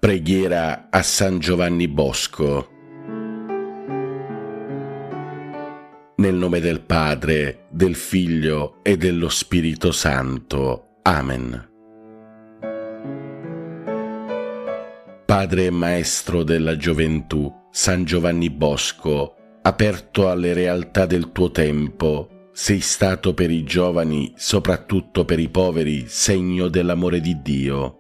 Preghiera a San Giovanni Bosco. Nel nome del Padre, del Figlio e dello Spirito Santo. Amen. Padre e Maestro della gioventù, San Giovanni Bosco, aperto alle realtà del tuo tempo, sei stato per i giovani, soprattutto per i poveri, segno dell'amore di Dio.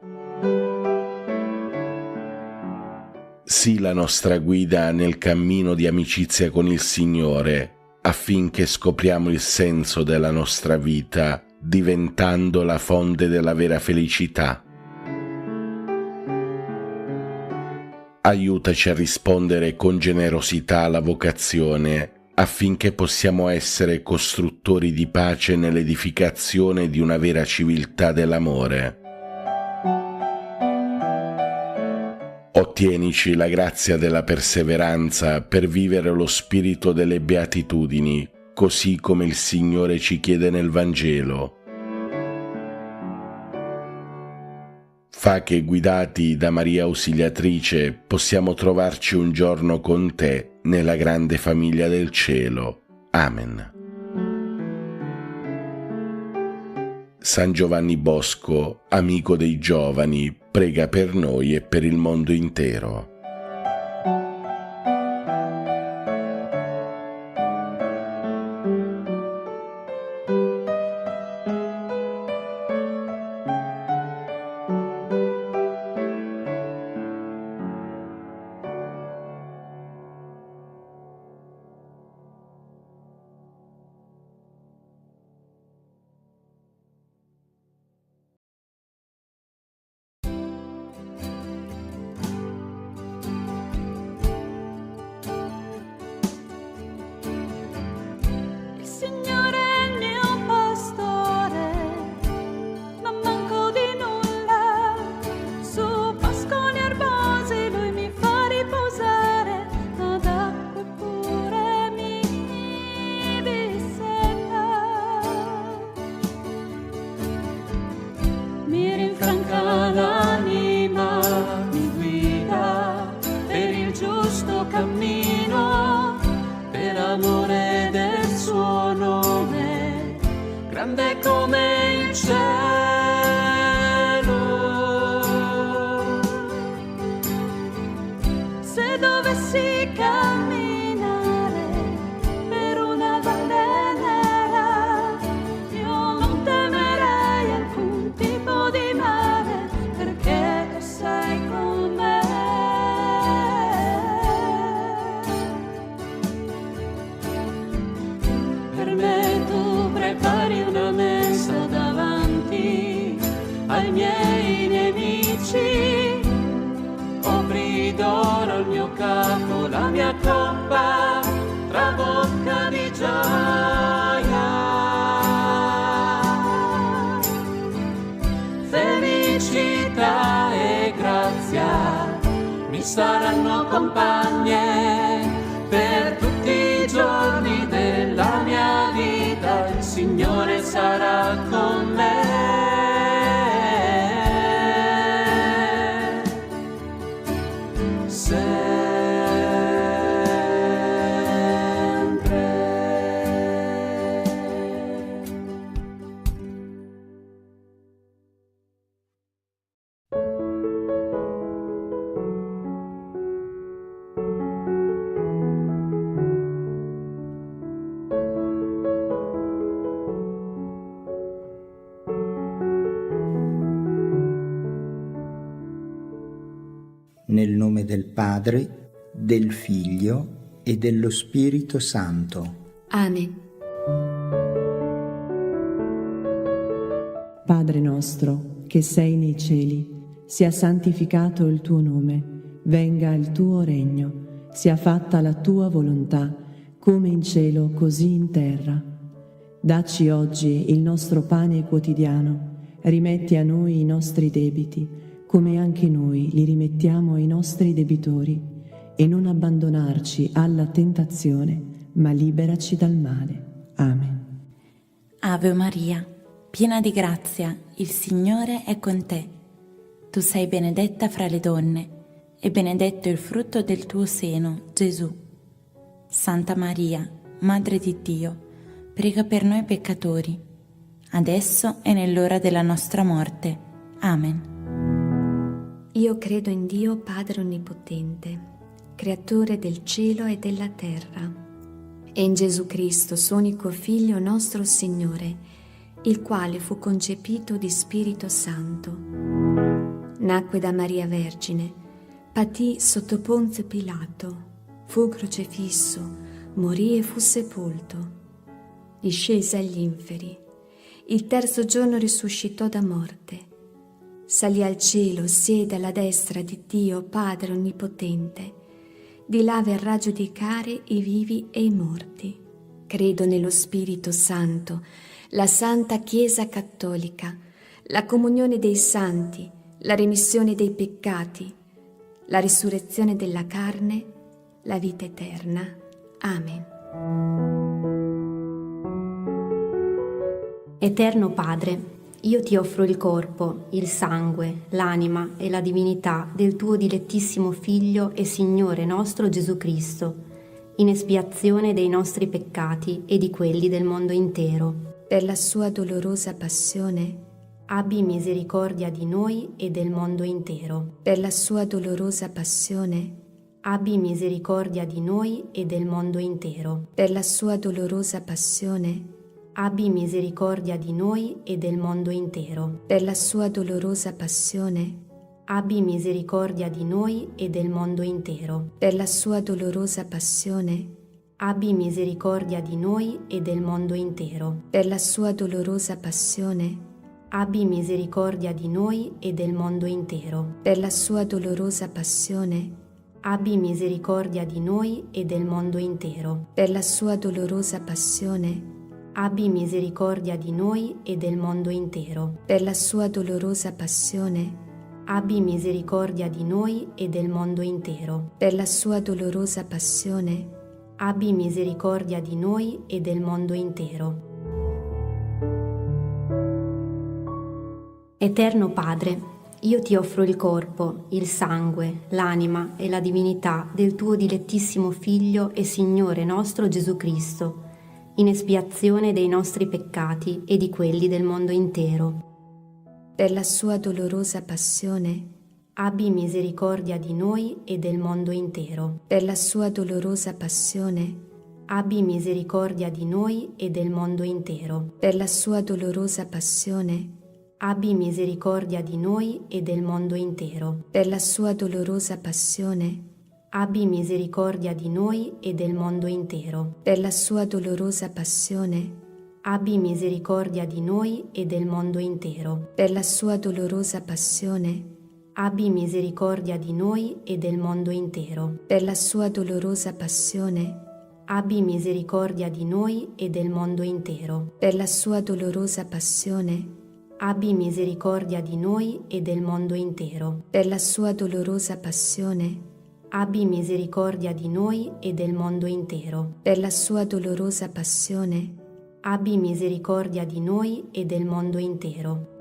Sii la nostra guida nel cammino di amicizia con il Signore, affinché scopriamo il senso della nostra vita, diventando la fonte della vera felicità. Aiutaci a rispondere con generosità alla vocazione, affinché possiamo essere costruttori di pace nell'edificazione di una vera civiltà dell'amore. Ottienici la grazia della perseveranza per vivere lo spirito delle beatitudini, così come il Signore ci chiede nel Vangelo. Fa che, guidati da Maria Ausiliatrice, possiamo trovarci un giorno con te nella grande famiglia del cielo. Amen. San Giovanni Bosco, amico dei giovani, prega per noi e per il mondo intero. Cammino per amore del suo nome, grande come il cielo. Se dovessi camminare per una valle nera, io non temerei alcun tipo di male, perché tu sei con me. Prepari una mensa davanti ai miei nemici, copri d'oro il mio capo, la mia coppa trabocca di gioia. Felicità e grazia mi saranno compagne per tutti i giorni della mia vita, il Signore sarà con me. Nel nome del Padre, del Figlio e dello Spirito Santo. Amen. Padre nostro, che sei nei cieli, sia santificato il tuo nome, venga il tuo regno, sia fatta la tua volontà, come in cielo così in terra. Dacci oggi il nostro pane quotidiano, rimetti a noi i nostri debiti, come anche noi li rimettiamo ai nostri debitori, e non abbandonarci alla tentazione, ma liberaci dal male. Amen. Ave Maria, piena di grazia, il Signore è con te. Tu sei benedetta fra le donne, e benedetto il frutto del tuo seno, Gesù. Santa Maria, Madre di Dio, prega per noi peccatori, adesso e nell'ora della nostra morte. Amen. Io credo in Dio Padre Onnipotente, Creatore del cielo e della terra, e in Gesù Cristo, suo unico Figlio, nostro Signore, il quale fu concepito di Spirito Santo. Nacque da Maria Vergine, patì sotto Ponzio Pilato, fu crocifisso, morì e fu sepolto. Discese agli inferi, il terzo giorno risuscitò da morte, salì al cielo, siede alla destra di Dio Padre Onnipotente, di là verrà a giudicare i vivi e i morti. Credo nello Spirito Santo, la Santa Chiesa Cattolica, la comunione dei santi, la remissione dei peccati, la risurrezione della carne, la vita eterna. Amen. Eterno Padre, io ti offro il corpo, il sangue, l'anima e la divinità del tuo dilettissimo Figlio e Signore nostro Gesù Cristo, in espiazione dei nostri peccati e di quelli del mondo intero. Per la sua dolorosa passione, abbi misericordia di noi e del mondo intero. Per la sua dolorosa passione, abbi misericordia di noi e del mondo intero. Per la sua dolorosa passione, abbi misericordia di noi e del mondo intero. Per la sua dolorosa passione, abbi misericordia di noi e del mondo intero. Per la sua dolorosa passione, abbi misericordia di noi e del mondo intero. Per la sua dolorosa passione, abbi misericordia di noi e del mondo intero. Per la sua dolorosa passione, abbi misericordia di noi e del mondo intero. Per la sua dolorosa passione, abbi misericordia di noi e del mondo intero. Per la sua dolorosa passione, abbi misericordia di noi e del mondo intero. Per la sua dolorosa passione, abbi misericordia di noi e del mondo intero. Eterno Padre, io ti offro il corpo, il sangue, l'anima e la divinità del tuo dilettissimo Figlio e Signore nostro Gesù Cristo, in espiazione dei nostri peccati e di quelli del mondo intero. Per la sua dolorosa passione, abbi misericordia di noi e del mondo intero. Per la sua dolorosa passione, abbi misericordia di noi e del mondo intero. Per la sua dolorosa passione, abbi misericordia di noi e del mondo intero. Per la sua dolorosa passione, abbi misericordia di noi e del mondo intero. Per la sua dolorosa passione, abbi misericordia di noi e del mondo intero. Per la sua dolorosa passione, abbi misericordia di noi e del mondo intero. Per la sua dolorosa passione, abbi misericordia di noi e del mondo intero. Per la sua dolorosa passione, abbi misericordia di noi e del mondo intero. Per la sua dolorosa passione, abbi misericordia di noi e del mondo intero. Per la sua dolorosa passione, abbi misericordia di noi e del mondo intero.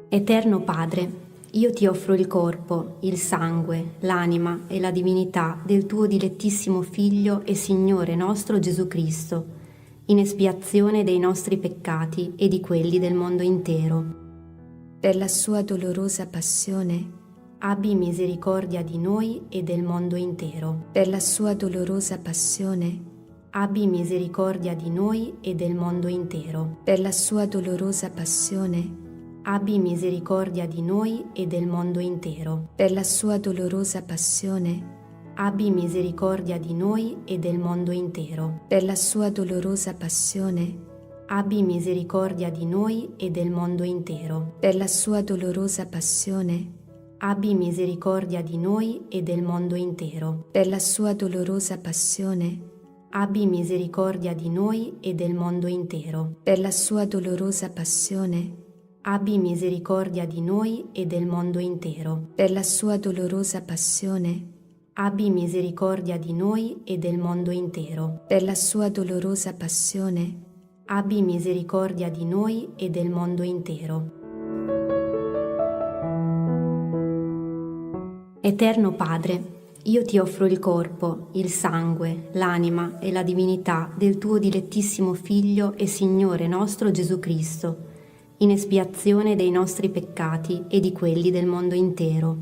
Eterno Padre, io ti offro il corpo, il sangue, l'anima e la divinità del tuo dilettissimo Figlio e Signore nostro Gesù Cristo, in espiazione dei nostri peccati e di quelli del mondo intero. Per la sua dolorosa passione, abbi misericordia di noi e del mondo intero. Per la sua dolorosa passione, abbi misericordia di noi e del mondo intero. Per la sua dolorosa passione, abbi misericordia di noi e del mondo intero. Per la sua dolorosa passione, abbi misericordia di noi e del mondo intero. Per la sua dolorosa passione, abbi misericordia di noi e del mondo intero. Per la sua dolorosa passione, abbi misericordia di noi e del mondo intero. Per la sua dolorosa passione, abbi misericordia di noi e del mondo intero. Per la sua dolorosa passione, abbi misericordia di noi e del mondo intero. Per la sua dolorosa passione, abbi misericordia di noi e del mondo intero. Per la sua dolorosa passione, abbi misericordia di noi e del mondo intero. Eterno Padre, io ti offro il corpo, il sangue, l'anima e la divinità del tuo dilettissimo Figlio e Signore nostro Gesù Cristo, in espiazione dei nostri peccati e di quelli del mondo intero.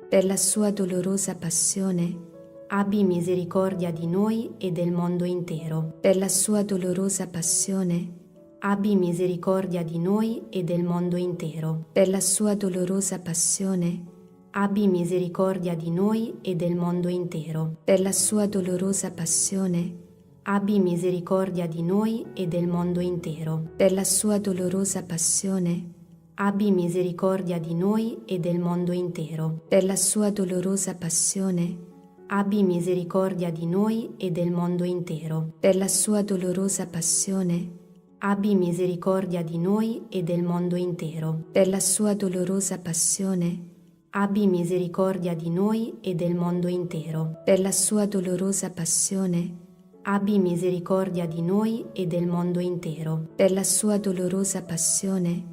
Per la sua dolorosa passione, Abbi misericordia di noi e del mondo intero. per la sua dolorosa passione, Abbi misericordia di noi e del mondo intero. per la sua dolorosa passione, Abbi misericordia di noi e del mondo intero. per la sua dolorosa passione, Abbi misericordia di noi e del mondo intero. per la sua dolorosa passione, Abbi misericordia di noi e del mondo intero. per la sua dolorosa passione, Abbi misericordia di noi e del mondo intero. per la sua dolorosa passione, Abbi misericordia di noi e del mondo intero. per la sua dolorosa passione, Abbi misericordia di noi e del mondo intero. per la sua dolorosa passione, Abbi misericordia di noi e del mondo intero. per la sua dolorosa passione,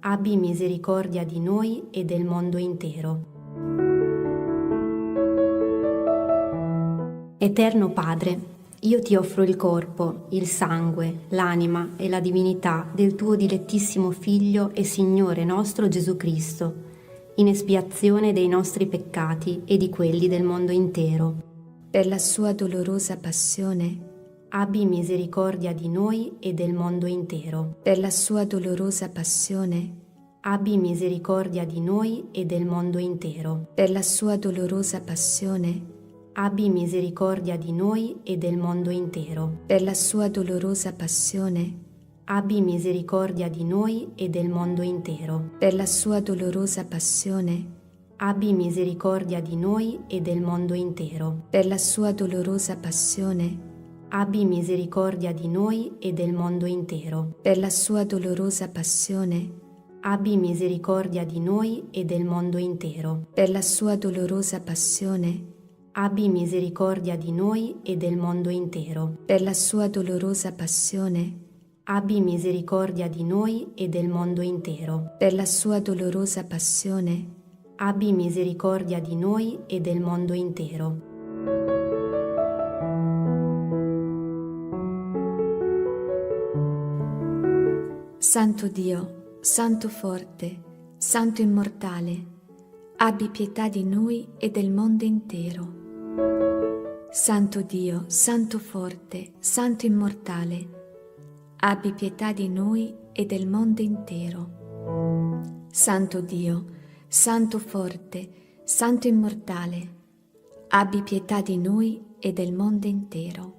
Abbi misericordia di noi e del mondo intero. Eterno Padre, io ti offro il corpo, il sangue, l'anima e la divinità del tuo dilettissimo Figlio e Signore nostro Gesù Cristo, in espiazione dei nostri peccati e di quelli del mondo intero. per la sua dolorosa passione, Abbi misericordia di noi e del mondo intero. per la sua dolorosa passione, Abbi misericordia di noi e del mondo intero. per la sua dolorosa passione, Abbi misericordia di noi e del mondo intero. per la sua dolorosa passione, Abbi misericordia di noi e del mondo intero. per la sua dolorosa passione, Abbi misericordia di noi e del mondo intero. per la sua dolorosa passione, Abbi misericordia di noi e del mondo intero. per la sua dolorosa passione, Abbi misericordia di noi e del mondo intero. per la sua dolorosa passione, Abbi misericordia di noi e del mondo intero. per la sua dolorosa passione, Abbi misericordia di noi e del mondo intero. per la sua dolorosa passione, Abbi misericordia di noi e del mondo intero. Santo Dio, Santo forte, Santo immortale, abbi pietà di noi e del mondo intero. Santo Dio, Santo forte, Santo immortale, abbi pietà di noi e del mondo intero. Santo Dio, Santo forte, Santo immortale, abbi pietà di noi e del mondo intero.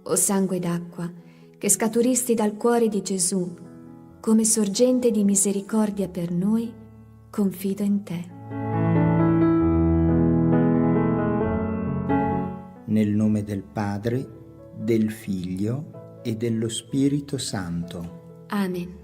O sangue d'acqua, che scaturisti dal cuore di Gesù, come sorgente di misericordia per noi, confido in te. Nel nome del Padre, del Figlio e dello Spirito Santo. Amen.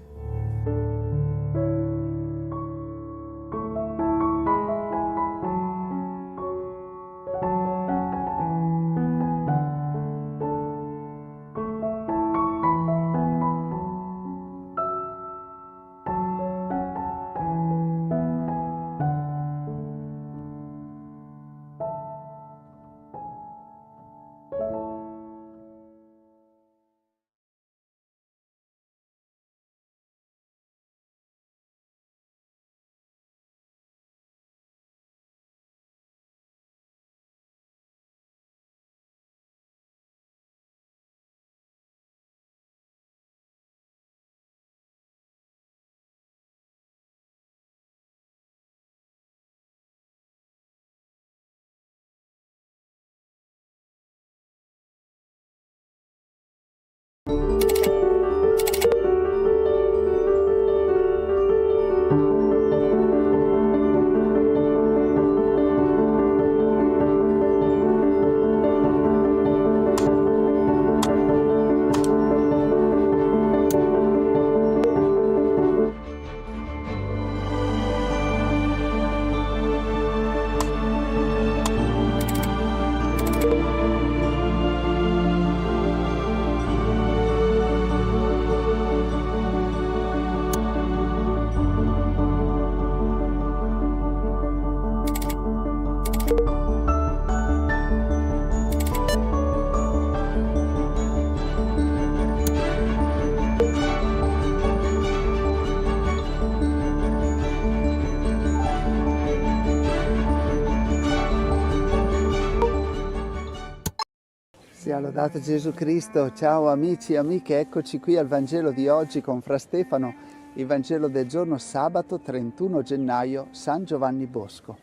Sia lodato Gesù Cristo. Ciao amici e amiche, eccoci qui al Vangelo di oggi con Fra Stefano, il Vangelo del giorno sabato 31 gennaio, San Giovanni Bosco.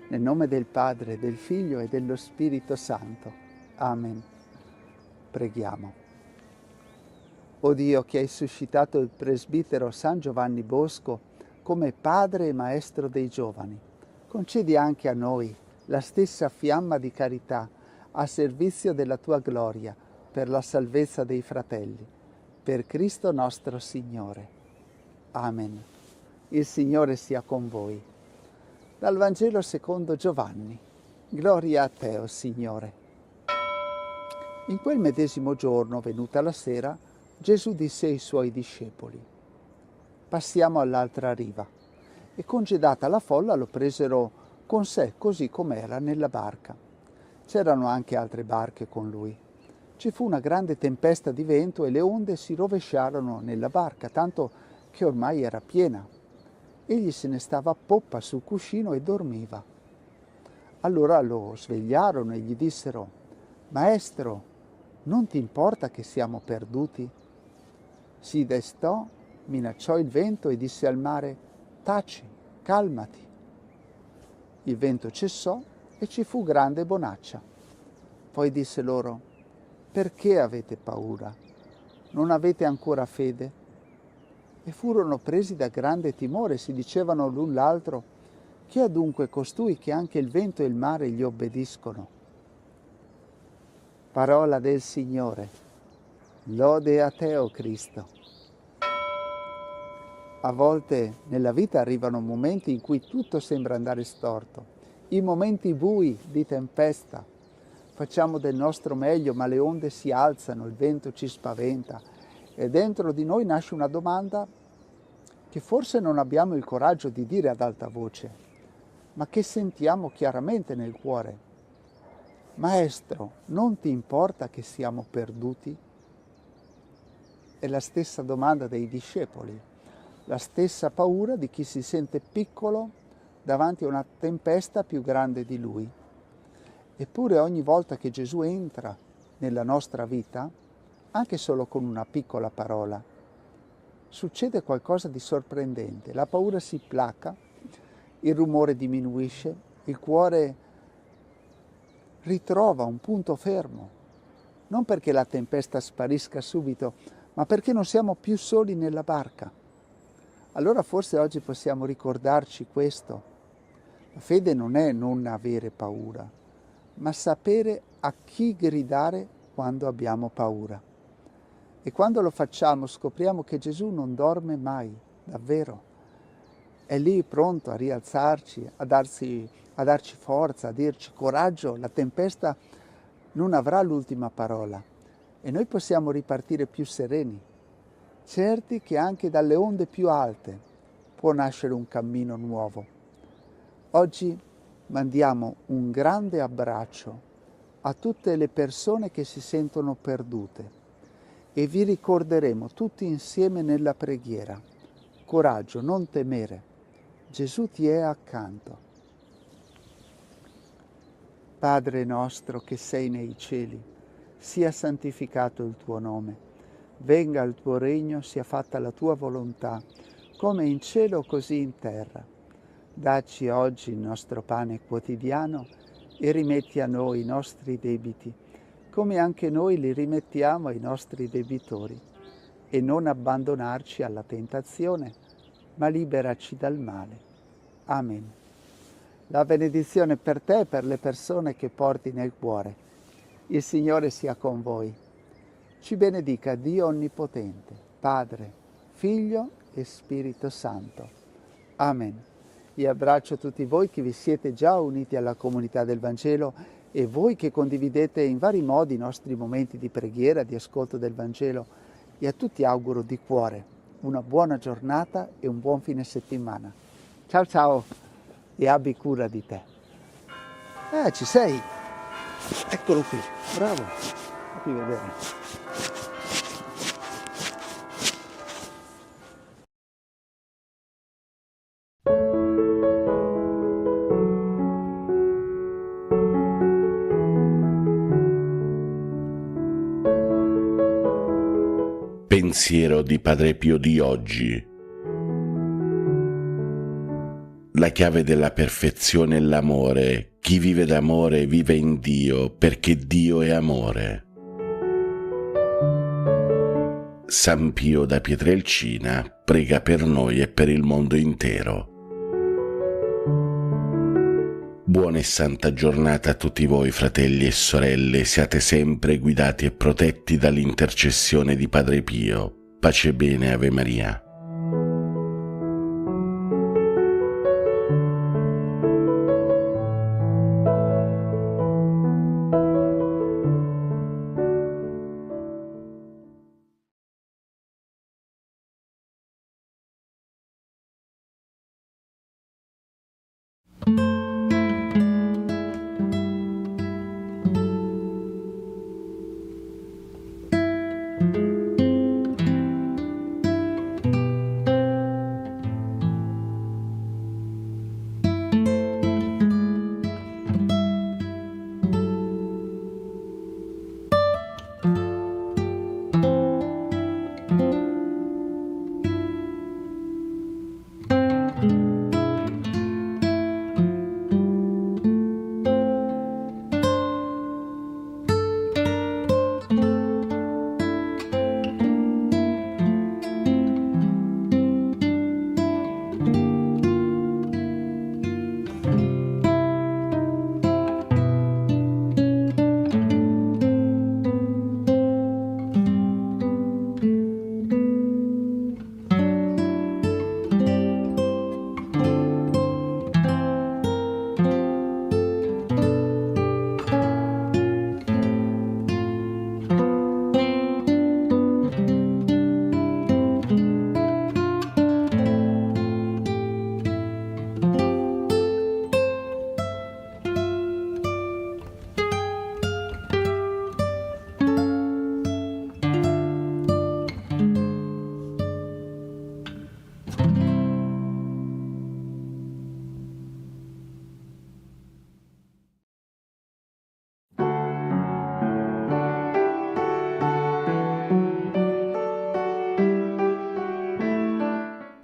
Nel nome del Padre, del Figlio e dello Spirito Santo. Amen. Preghiamo. O Dio, che hai suscitato il presbitero San Giovanni Bosco come padre e maestro dei giovani, concedi anche a noi la stessa fiamma di carità a servizio della tua gloria, per la salvezza dei fratelli, per Cristo nostro Signore. Amen. Il Signore sia con voi. Dal Vangelo secondo Giovanni. Gloria a te, o Signore. In quel medesimo giorno, venuta la sera, Gesù disse ai suoi discepoli: passiamo all'altra riva. E congedata la folla lo presero con sé così com'era nella barca. C'erano anche altre barche con lui. Ci fu una grande tempesta di vento e le onde si rovesciarono nella barca, tanto che ormai era piena. Egli se ne stava a poppa sul cuscino e dormiva. Allora lo svegliarono e gli dissero: Maestro, non ti importa che siamo perduti? Si destò, minacciò il vento e disse al mare: taci, calmati. Il vento cessò e ci fu grande bonaccia. Poi disse loro: perché avete paura? Non avete ancora fede? E furono presi da grande timore e si dicevano l'un l'altro: chi è dunque costui che anche il vento e il mare gli obbediscono? Parola del Signore. Lode a te, o Cristo. A volte nella vita arrivano momenti in cui tutto sembra andare storto, i momenti bui di tempesta. Facciamo del nostro meglio, ma le onde si alzano, il vento ci spaventa e dentro di noi nasce una domanda che forse non abbiamo il coraggio di dire ad alta voce, ma che sentiamo chiaramente nel cuore. Maestro, non ti importa che siamo perduti? È la stessa domanda dei discepoli, la stessa paura di chi si sente piccolo davanti a una tempesta più grande di lui. Eppure ogni volta che Gesù entra nella nostra vita, anche solo con una piccola parola, succede qualcosa di sorprendente. La paura si placa, il rumore diminuisce, il cuore ritrova un punto fermo, non perché la tempesta sparisca subito, ma perché non siamo più soli nella barca. Allora forse oggi possiamo ricordarci questo. La fede non è non avere paura, ma sapere a chi gridare quando abbiamo paura. E quando lo facciamo scopriamo che Gesù non dorme mai, davvero. È lì pronto a rialzarci, a darci forza, a dirci coraggio, la tempesta non avrà l'ultima parola e noi possiamo ripartire più sereni, certi che anche dalle onde più alte può nascere un cammino nuovo. Oggi mandiamo un grande abbraccio a tutte le persone che si sentono perdute e vi ricorderemo tutti insieme nella preghiera. Coraggio, non temere, Gesù ti è accanto. Padre nostro che sei nei cieli, sia santificato il tuo nome, venga il tuo regno, sia fatta la tua volontà, come in cielo così in terra. Dacci oggi il nostro pane quotidiano e rimetti a noi i nostri debiti, come anche noi li rimettiamo ai nostri debitori. E non abbandonarci alla tentazione, ma liberaci dal male. Amen. La benedizione per te e per le persone che porti nel cuore. Il Signore sia con voi. Ci benedica Dio Onnipotente, Padre, Figlio e Spirito Santo. Amen. Io abbraccio tutti voi che vi siete già uniti alla comunità del Vangelo e voi che condividete in vari modi i nostri momenti di preghiera, di ascolto del Vangelo. E a tutti auguro di cuore una buona giornata e un buon fine settimana. Ciao ciao e abbi cura di te. Ci sei? Eccolo qui, bravo. Fammi vedere. Pensiero di Padre Pio di oggi. La chiave della perfezione è l'amore. Chi vive d'amore vive in Dio, perché Dio è amore. San Pio da Pietrelcina prega per noi e per il mondo intero. Buona e santa giornata a tutti voi, fratelli e sorelle, siate sempre guidati e protetti dall'intercessione di Padre Pio. Pace e bene, Ave Maria.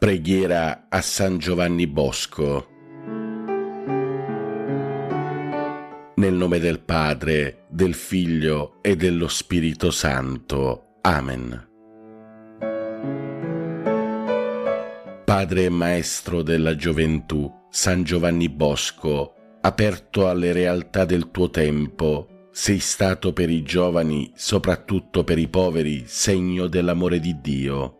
Preghiera a San Giovanni Bosco. Nel nome del Padre, del Figlio e dello Spirito Santo. Amen. Padre e Maestro della gioventù, San Giovanni Bosco, aperto alle realtà del tuo tempo, sei stato per i giovani, soprattutto per i poveri, segno dell'amore di Dio.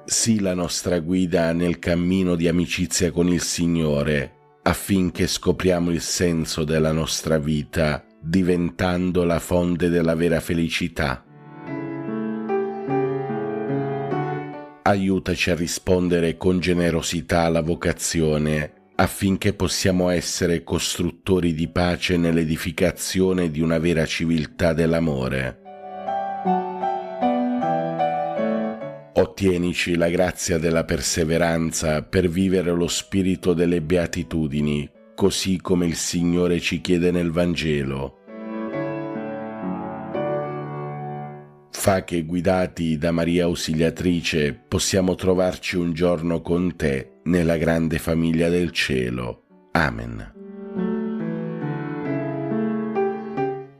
Sii la nostra guida nel cammino di amicizia con il Signore, affinché scopriamo il senso della nostra vita, diventando la fonte della vera felicità. Aiutaci a rispondere con generosità alla vocazione, affinché possiamo essere costruttori di pace nell'edificazione di una vera civiltà dell'amore. Ottienici la grazia della perseveranza per vivere lo spirito delle beatitudini, così come il Signore ci chiede nel Vangelo. Fa che, guidati da Maria Ausiliatrice, possiamo trovarci un giorno con te nella grande famiglia del cielo. Amen.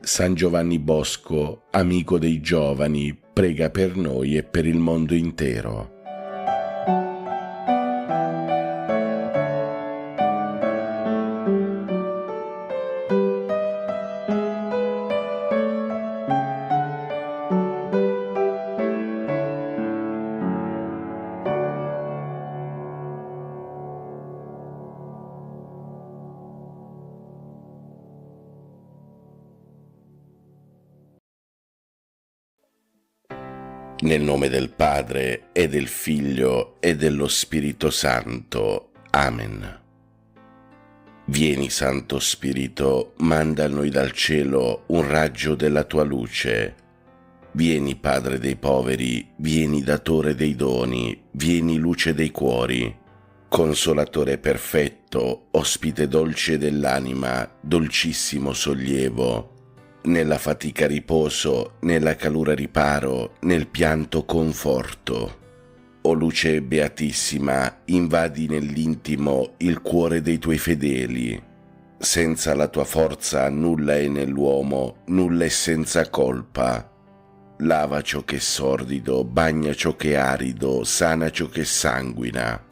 San Giovanni Bosco, amico dei giovani, prega per noi e per il mondo intero. Nel nome del Padre e del Figlio e dello Spirito Santo. Amen. Vieni, Santo Spirito, manda a noi dal cielo un raggio della tua luce. Vieni, Padre dei poveri, vieni, Datore dei doni, vieni, luce dei cuori. Consolatore perfetto, ospite dolce dell'anima, dolcissimo sollievo. nella fatica riposo, nella calura riparo, nel pianto conforto. O luce beatissima, invadi nell'intimo il cuore dei tuoi fedeli. Senza la tua forza nulla è nell'uomo, nulla è senza colpa. Lava ciò che è sordido, bagna ciò che è arido, sana ciò che sanguina.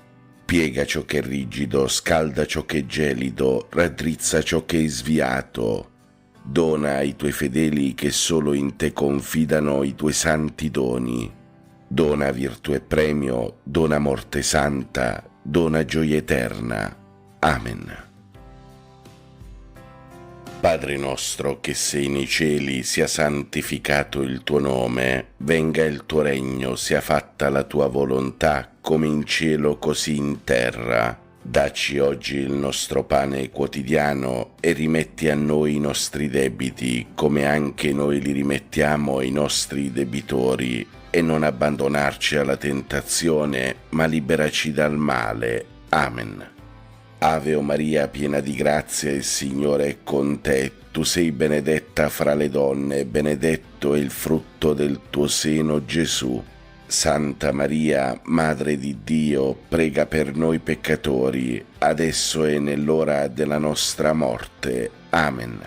Piega ciò che è rigido, scalda ciò che è gelido, raddrizza ciò che è sviato. Dona ai tuoi fedeli che solo in te confidano i tuoi santi doni. Dona virtù e premio, dona morte santa, dona gioia eterna. Amen. Padre nostro che sei nei cieli, sia santificato il tuo nome, venga il tuo regno, sia fatta la tua volontà, come in cielo così in terra. Dacci oggi il nostro pane quotidiano e rimetti a noi i nostri debiti, come anche noi li rimettiamo ai nostri debitori, e non abbandonarci alla tentazione, ma liberaci dal male. Amen. Ave o Maria, piena di grazia, il Signore è con te. Tu sei benedetta fra le donne, e benedetto è il frutto del tuo seno, Gesù. Santa Maria, Madre di Dio, prega per noi peccatori, adesso e nell'ora della nostra morte. Amen.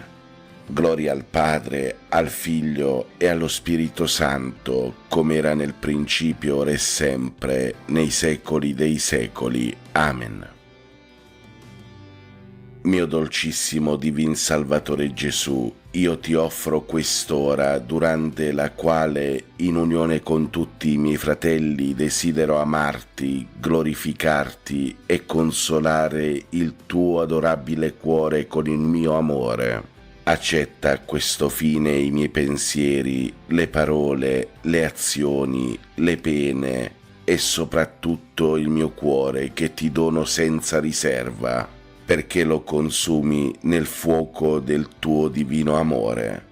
Gloria al Padre, al Figlio e allo Spirito Santo, come era nel principio, ora e sempre, nei secoli dei secoli. Amen. Mio dolcissimo Divin Salvatore Gesù, io ti offro quest'ora, durante la quale, in unione con tutti i miei fratelli, desidero amarti, glorificarti e consolare il tuo adorabile cuore con il mio amore. Accetta a questo fine i miei pensieri, le parole, le azioni, le pene e soprattutto il mio cuore che ti dono senza riserva, perché lo consumi nel fuoco del tuo divino amore.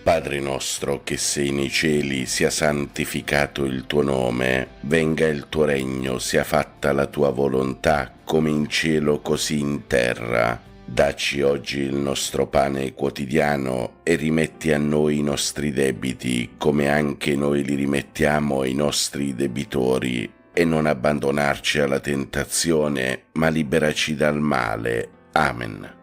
Padre nostro che sei nei cieli, sia santificato il tuo nome, venga il tuo regno, sia fatta la tua volontà, come in cielo così in terra. Dacci oggi il nostro pane quotidiano e rimetti a noi i nostri debiti, come anche noi li rimettiamo ai nostri debitori, e non abbandonarci alla tentazione, ma liberaci dal male. Amen.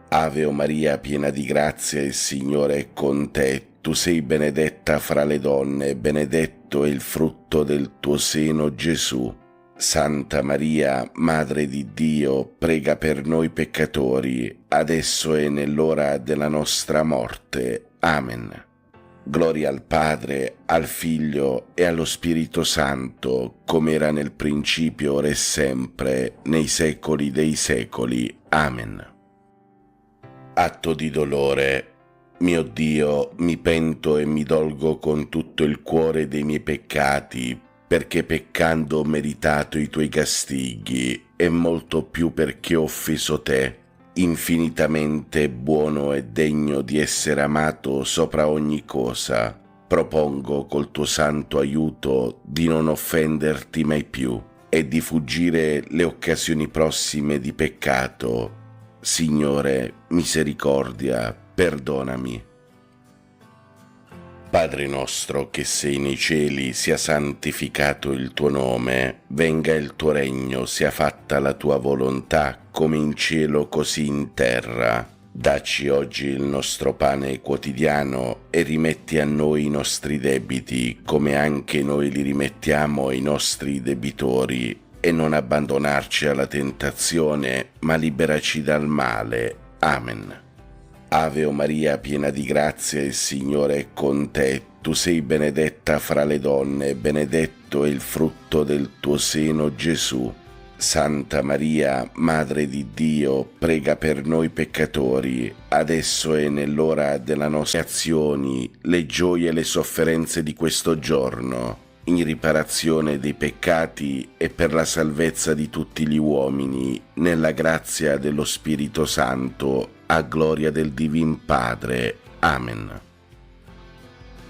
Ave o Maria, piena di grazia, il Signore è con te. Tu sei benedetta fra le donne, e benedetto è il frutto del tuo seno, Gesù. Santa Maria, Madre di Dio, prega per noi peccatori, adesso e nell'ora della nostra morte. Amen. Gloria al Padre, al Figlio e allo Spirito Santo, come era nel principio, ora e sempre, nei secoli dei secoli. Amen. Atto di dolore. Mio Dio, mi pento e mi dolgo con tutto il cuore dei miei peccati, perché peccando ho meritato i tuoi castighi, e molto più perché ho offeso te, infinitamente buono e degno di essere amato sopra ogni cosa. Propongo col tuo santo aiuto di non offenderti mai più e di fuggire le occasioni prossime di peccato. Signore, misericordia, perdonami. Padre nostro che sei nei cieli, sia santificato il tuo nome, venga il tuo regno, sia fatta la tua volontà, come in cielo così in terra. Dacci oggi il nostro pane quotidiano e rimetti a noi i nostri debiti, come anche noi li rimettiamo ai nostri debitori, e non abbandonarci alla tentazione, ma liberaci dal male. Amen. Ave o Maria, piena di grazia, il Signore è con te. Tu sei benedetta fra le donne, e benedetto è il frutto del tuo seno, Gesù. Santa Maria, Madre di Dio, prega per noi peccatori, adesso e nell'ora della nostra azioni, le gioie e le sofferenze di questo giorno, in riparazione dei peccati e per la salvezza di tutti gli uomini, nella grazia dello Spirito Santo, a gloria del Divin Padre. Amen.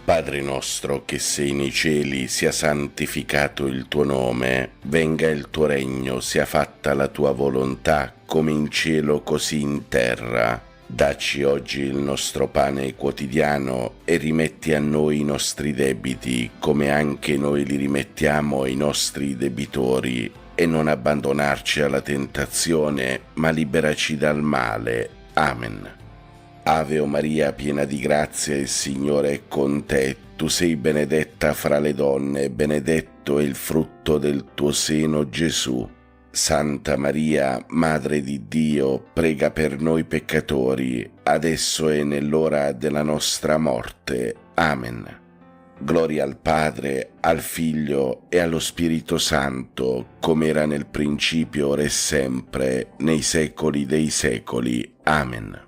Padre nostro che sei nei cieli, sia santificato il tuo nome, venga il tuo regno, sia fatta la tua volontà, come in cielo così in terra. Dacci oggi il nostro pane quotidiano e rimetti a noi i nostri debiti, come anche noi li rimettiamo ai nostri debitori, e non abbandonarci alla tentazione, ma liberaci dal male. Amen. Ave o Maria, piena di grazia, il Signore è con te. Tu sei benedetta fra le donne, benedetto è il frutto del tuo seno, Gesù. Santa Maria, Madre di Dio, prega per noi peccatori, adesso e nell'ora della nostra morte. Amen. Gloria al Padre, al Figlio e allo Spirito Santo, come era nel principio, ora e sempre, nei secoli dei secoli. Amen.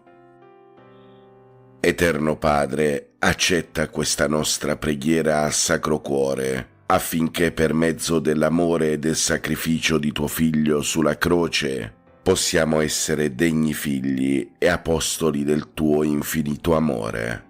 Eterno Padre, accetta questa nostra preghiera al Sacro Cuore, affinché per mezzo dell'amore e del sacrificio di tuo Figlio sulla croce possiamo essere degni figli e apostoli del tuo infinito amore.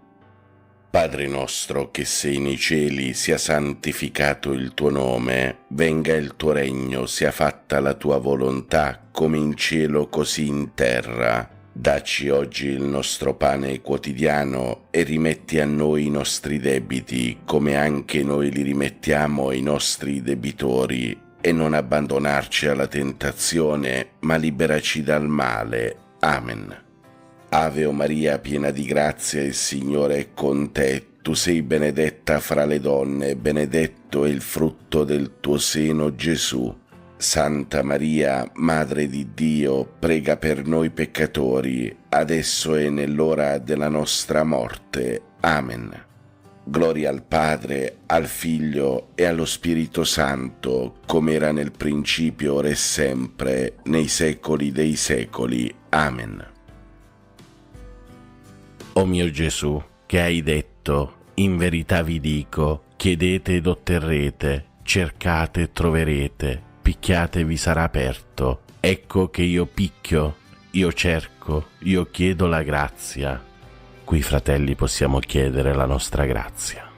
Padre nostro che sei nei cieli, sia santificato il tuo nome, venga il tuo regno, sia fatta la tua volontà, come in cielo così in terra. Dacci oggi il nostro pane quotidiano e rimetti a noi i nostri debiti, come anche noi li rimettiamo ai nostri debitori, e non abbandonarci alla tentazione, ma liberaci dal male. Amen. Ave o Maria, piena di grazia, il Signore è con te. Tu sei benedetta fra le donne, benedetto è il frutto del tuo seno, Gesù. Santa Maria, Madre di Dio, prega per noi peccatori, adesso e nell'ora della nostra morte. Amen. Gloria al Padre, al Figlio e allo Spirito Santo, come era nel principio, ora e sempre, nei secoli dei secoli. Amen. O mio Gesù, che hai detto, in verità vi dico, chiedete ed otterrete, cercate e troverete, picchiate e vi sarà aperto. Ecco che io picchio, io cerco, io chiedo la grazia. Qui, fratelli, possiamo chiedere la nostra grazia.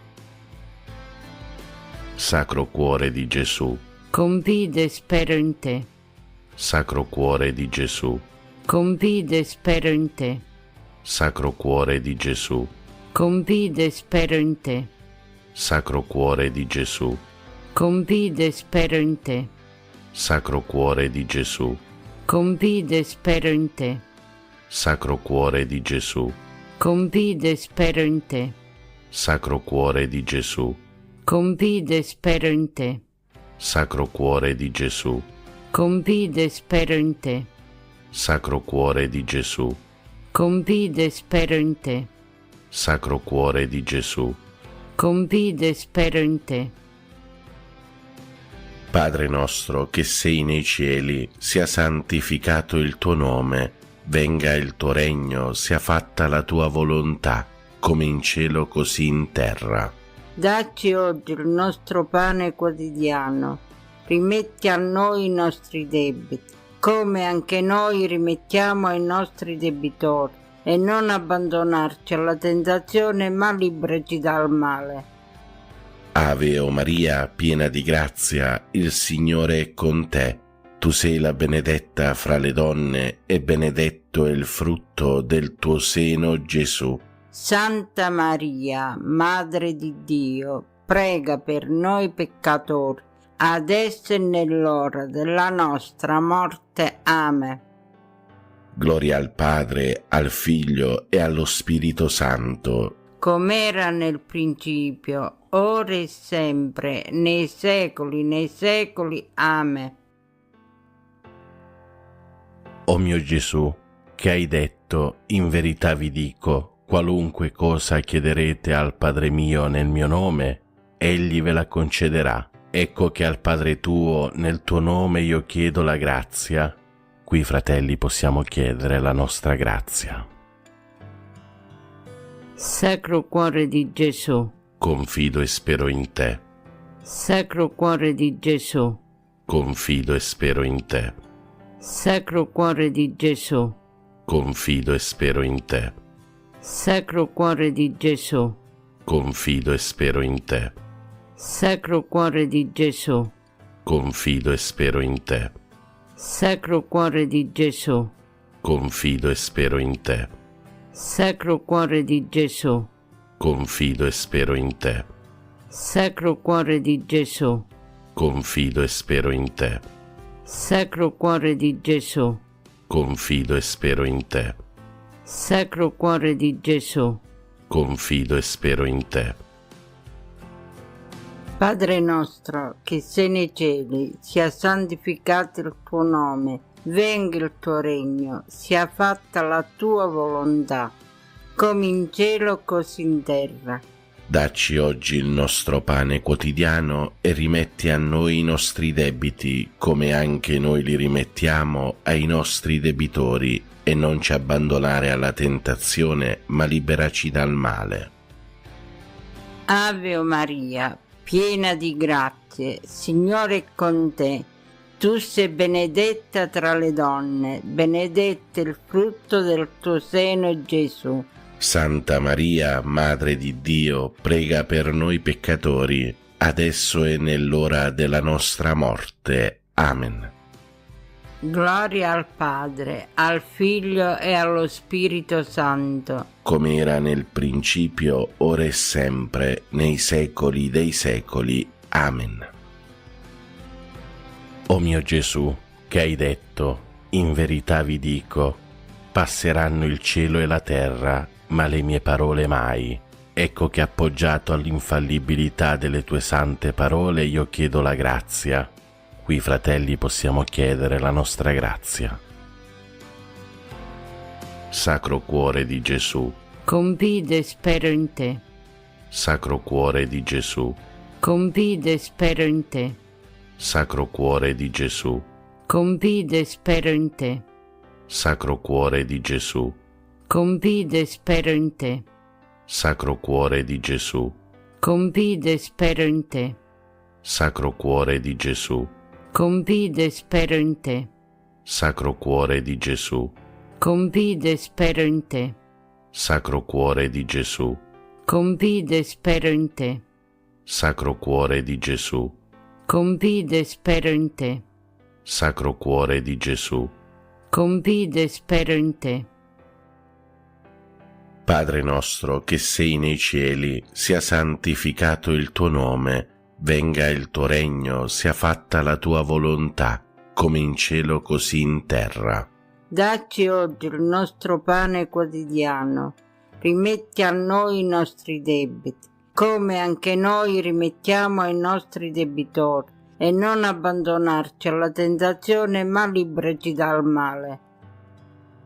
Sacro Cuore di Gesù, confido e spero in te. Sacro Cuore di Gesù, Confido e spero in te. Sacro Cuore di Gesù, Confido e spero in te. Sacro Cuore di Gesù, Confido e spero in te. Sacro Cuore di Gesù, Confido e spero in te. Sacro Cuore di Gesù, Confido e spero in te. Sacro Cuore di Gesù, Confido e spero in te. Sacro Cuore di Gesù, Confido e spero in te. Sacro Cuore di Gesù, Confido e spero in te. Sacro Cuore di Gesù. Confido e spero in te. Padre nostro che sei nei cieli, sia santificato il tuo nome, venga il tuo regno, sia fatta la tua volontà, come in cielo così in terra. Dacci oggi il nostro pane quotidiano, rimetti a noi i nostri debiti, come anche noi rimettiamo ai nostri debitori, e non abbandonarci alla tentazione, ma liberaci dal male. Ave o Maria, piena di grazia, il Signore è con te. Tu sei la benedetta fra le donne e benedetto è il frutto del tuo seno, Gesù. Santa Maria, Madre di Dio, prega per noi peccatori, adesso e nell'ora della nostra morte. Amen. Gloria al Padre, al Figlio e allo Spirito Santo, com'era nel principio, ora e sempre, nei secoli. Amen. O mio Gesù, che hai detto, in verità vi dico, qualunque cosa chiederete al Padre mio nel mio nome, egli ve la concederà. Ecco che al Padre tuo, nel tuo nome io chiedo la grazia. Qui, fratelli, possiamo chiedere la nostra grazia. Sacro Cuore di Gesù, confido e spero in te. Sacro Cuore di Gesù, confido e spero in te. Sacro Cuore di Gesù, confido e spero in te. Sacro Cuore di Gesù, confido e spero in te. Sacro Cuore di Gesù, confido e spero in te. Sacro Cuore di Gesù, confido e spero in te. Sacro Cuore di Gesù, confido e spero in te. Sacro Cuore di Gesù, Confido e spero in te. Sacro Cuore di Gesù, Confido e spero in te. Sacro Cuore di Gesù. Confido e spero in te. Padre nostro, che sei nei cieli, sia santificato il tuo nome, venga il tuo regno, sia fatta la tua volontà, come in cielo così in terra. Dacci oggi il nostro pane quotidiano e rimetti a noi i nostri debiti, come anche noi li rimettiamo ai nostri debitori, e non ci abbandonare alla tentazione, ma liberaci dal male. Ave Maria, piena di grazie, Signore è con te. Tu sei benedetta tra le donne, benedetto il frutto del tuo seno, Gesù. Santa Maria, Madre di Dio, prega per noi peccatori, adesso e nell'ora della nostra morte. Amen. Gloria al Padre, al Figlio e allo Spirito Santo, come era nel principio, ora e sempre, nei secoli dei secoli. Amen. O mio Gesù, che hai detto, in verità vi dico, passeranno il cielo e la terra, ma le mie parole mai. Ecco che appoggiato all'infallibilità delle tue sante parole io chiedo la grazia. Qui, fratelli, possiamo chiedere la nostra grazia. Sacro Cuore di Gesù, confido e spero in te. Sacro Cuore di Gesù, Confido e spero in te. Sacro Cuore di Gesù, Confido e spero in te. Sacro Cuore di Gesù, Confido e spero in te. Sacro Cuore di Gesù, Confido e spero in te. Sacro Cuore di Gesù, Confido e spero in te. Sacro Cuore di Gesù, Confido e spero in te. Sacro Cuore di Gesù, Confido e spero in te. Sacro Cuore di Gesù, Confido e spero in te. Sacro Cuore di Gesù. Confido e spero in te. Padre nostro che sei nei cieli, sia santificato il tuo nome, venga il tuo regno, sia fatta la tua volontà, come in cielo così in terra. Dacci oggi il nostro pane quotidiano, rimetti a noi i nostri debiti, come anche noi rimettiamo ai nostri debitori, e non abbandonarci alla tentazione, ma liberaci dal male.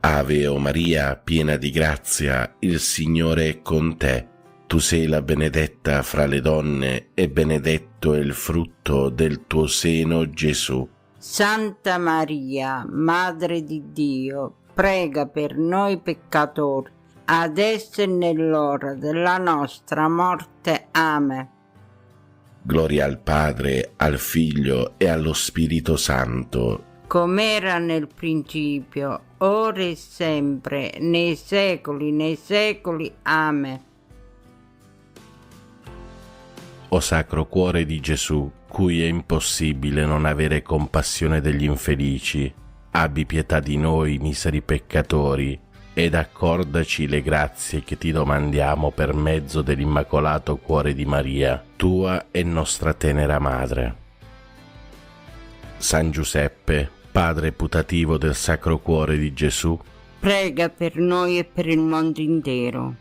Ave o Maria, piena di grazia, il Signore è con te. Tu sei la benedetta fra le donne, e benedetto è il frutto del tuo seno, Gesù. Santa Maria, Madre di Dio, prega per noi peccatori, adesso e nell'ora della nostra morte. Amen. Gloria al Padre, al Figlio e allo Spirito Santo, com'era nel principio, ora e sempre, nei secoli. Amen. O Sacro Cuore di Gesù, cui è impossibile non avere compassione degli infelici, abbi pietà di noi, miseri peccatori, ed accordaci le grazie che ti domandiamo per mezzo dell'Immacolato Cuore di Maria, tua e nostra tenera Madre. San Giuseppe, Padre putativo del Sacro Cuore di Gesù, prega per noi e per il mondo intero.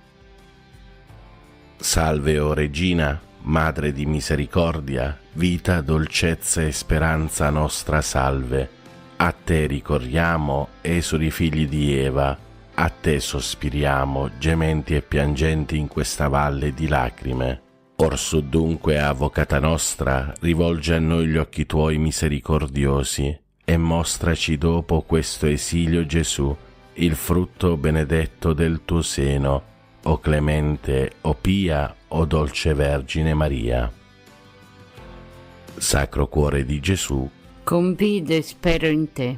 Salve, o Regina, Madre di misericordia, vita, dolcezza e speranza nostra salve. A te ricorriamo, esuli figli di Eva, a te sospiriamo, gementi e piangenti in questa valle di lacrime. Orsù dunque, avvocata nostra, rivolge a noi gli occhi tuoi misericordiosi, e mostraci dopo questo esilio Gesù, il frutto benedetto del tuo seno, o clemente, o pia, o dolce Vergine Maria. Sacro Cuore di Gesù, confido e spero in te.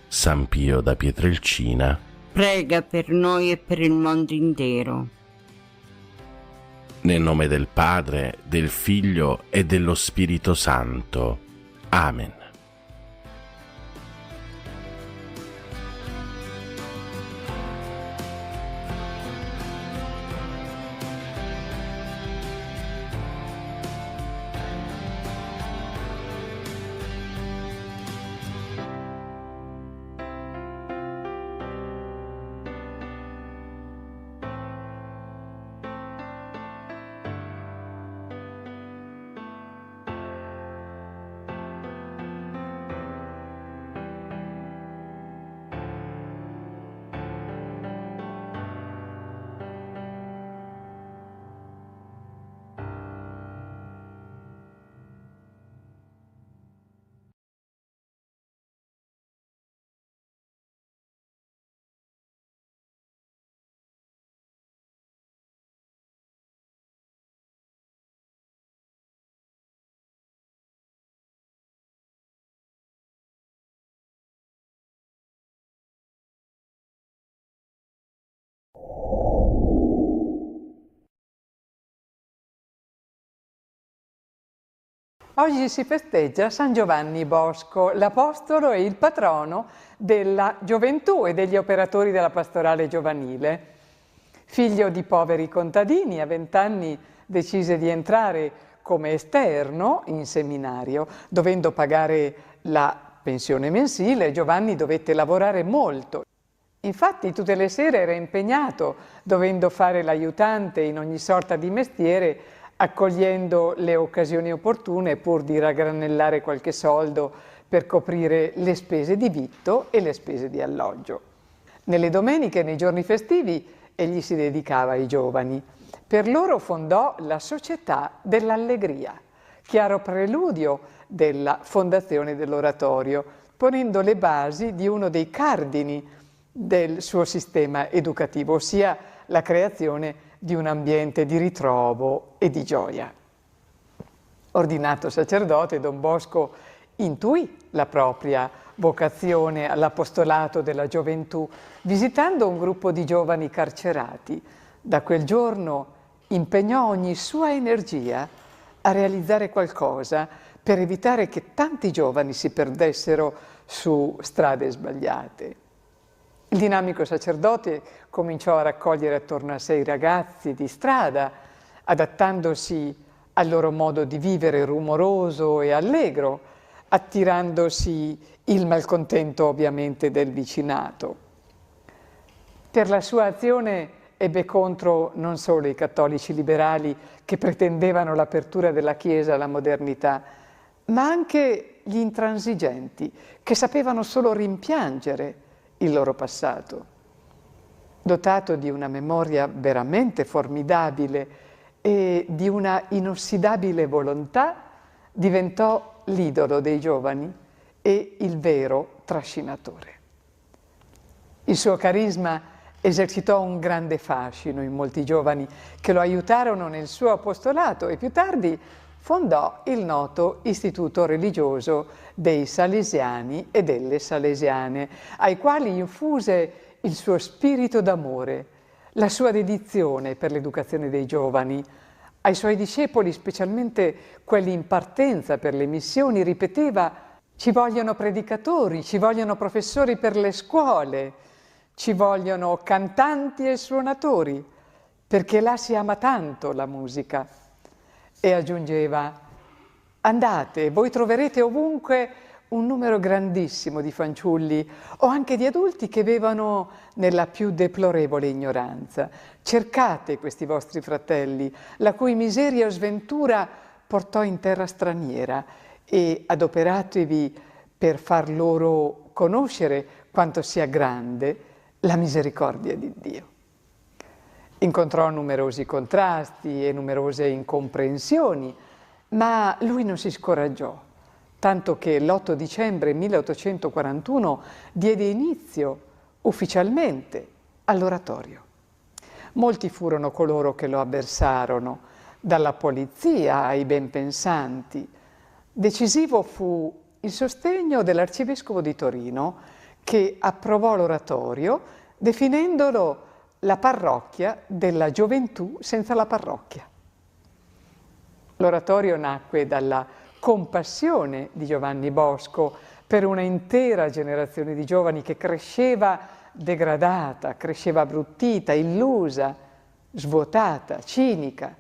San Pio da Pietrelcina, prega per noi e per il mondo intero. Nel nome del Padre, del Figlio e dello Spirito Santo. Amen. Oggi si festeggia San Giovanni Bosco, l'apostolo e il patrono della gioventù e degli operatori della pastorale giovanile. Figlio di poveri contadini, a 20 anni decise di entrare come esterno in seminario. Dovendo pagare la pensione mensile, Giovanni dovette lavorare molto. Infatti tutte le sere era impegnato, dovendo fare l'aiutante in ogni sorta di mestiere, accogliendo le occasioni opportune pur di raggranellare qualche soldo per coprire le spese di vitto e le spese di alloggio. Nelle domeniche e nei giorni festivi egli si dedicava ai giovani. Per loro fondò la Società dell'Allegria, chiaro preludio della fondazione dell'oratorio, ponendo le basi di uno dei cardini del suo sistema educativo, ossia la creazione di un ambiente di ritrovo e di gioia. Ordinato sacerdote, Don Bosco intuì la propria vocazione all'apostolato della gioventù, visitando un gruppo di giovani carcerati. Da quel giorno impegnò ogni sua energia a realizzare qualcosa per evitare che tanti giovani si perdessero su strade sbagliate. Il dinamico sacerdote cominciò a raccogliere attorno a sé i ragazzi di strada, adattandosi al loro modo di vivere rumoroso e allegro, attirandosi il malcontento ovviamente del vicinato. Per la sua azione ebbe contro non solo i cattolici liberali che pretendevano l'apertura della Chiesa alla modernità, ma anche gli intransigenti che sapevano solo rimpiangere il loro passato. Dotato di una memoria veramente formidabile e di una inossidabile volontà, diventò l'idolo dei giovani e il vero trascinatore. Il suo carisma esercitò un grande fascino in molti giovani che lo aiutarono nel suo apostolato e più tardi fondò il noto istituto religioso dei Salesiani e delle Salesiane, ai quali infuse il suo spirito d'amore, la sua dedizione per l'educazione dei giovani. Ai suoi discepoli, specialmente quelli in partenza per le missioni, ripeteva: ci vogliono predicatori, ci vogliono professori per le scuole, ci vogliono cantanti e suonatori, perché là si ama tanto la musica. E aggiungeva: andate, voi troverete ovunque un numero grandissimo di fanciulli o anche di adulti che vivono nella più deplorevole ignoranza. Cercate questi vostri fratelli, la cui miseria o sventura portò in terra straniera, e adoperatevi per far loro conoscere quanto sia grande la misericordia di Dio. Incontrò numerosi contrasti e numerose incomprensioni, ma lui non si scoraggiò, tanto che l'8 dicembre 1841 diede inizio ufficialmente all'oratorio. Molti furono coloro che lo avversarono, dalla polizia ai benpensanti. Decisivo fu il sostegno dell'arcivescovo di Torino, che approvò l'oratorio definendolo la parrocchia della gioventù senza la parrocchia. L'oratorio nacque dalla compassione di Giovanni Bosco per una intera generazione di giovani che cresceva degradata, cresceva abbruttita, illusa, svuotata, cinica,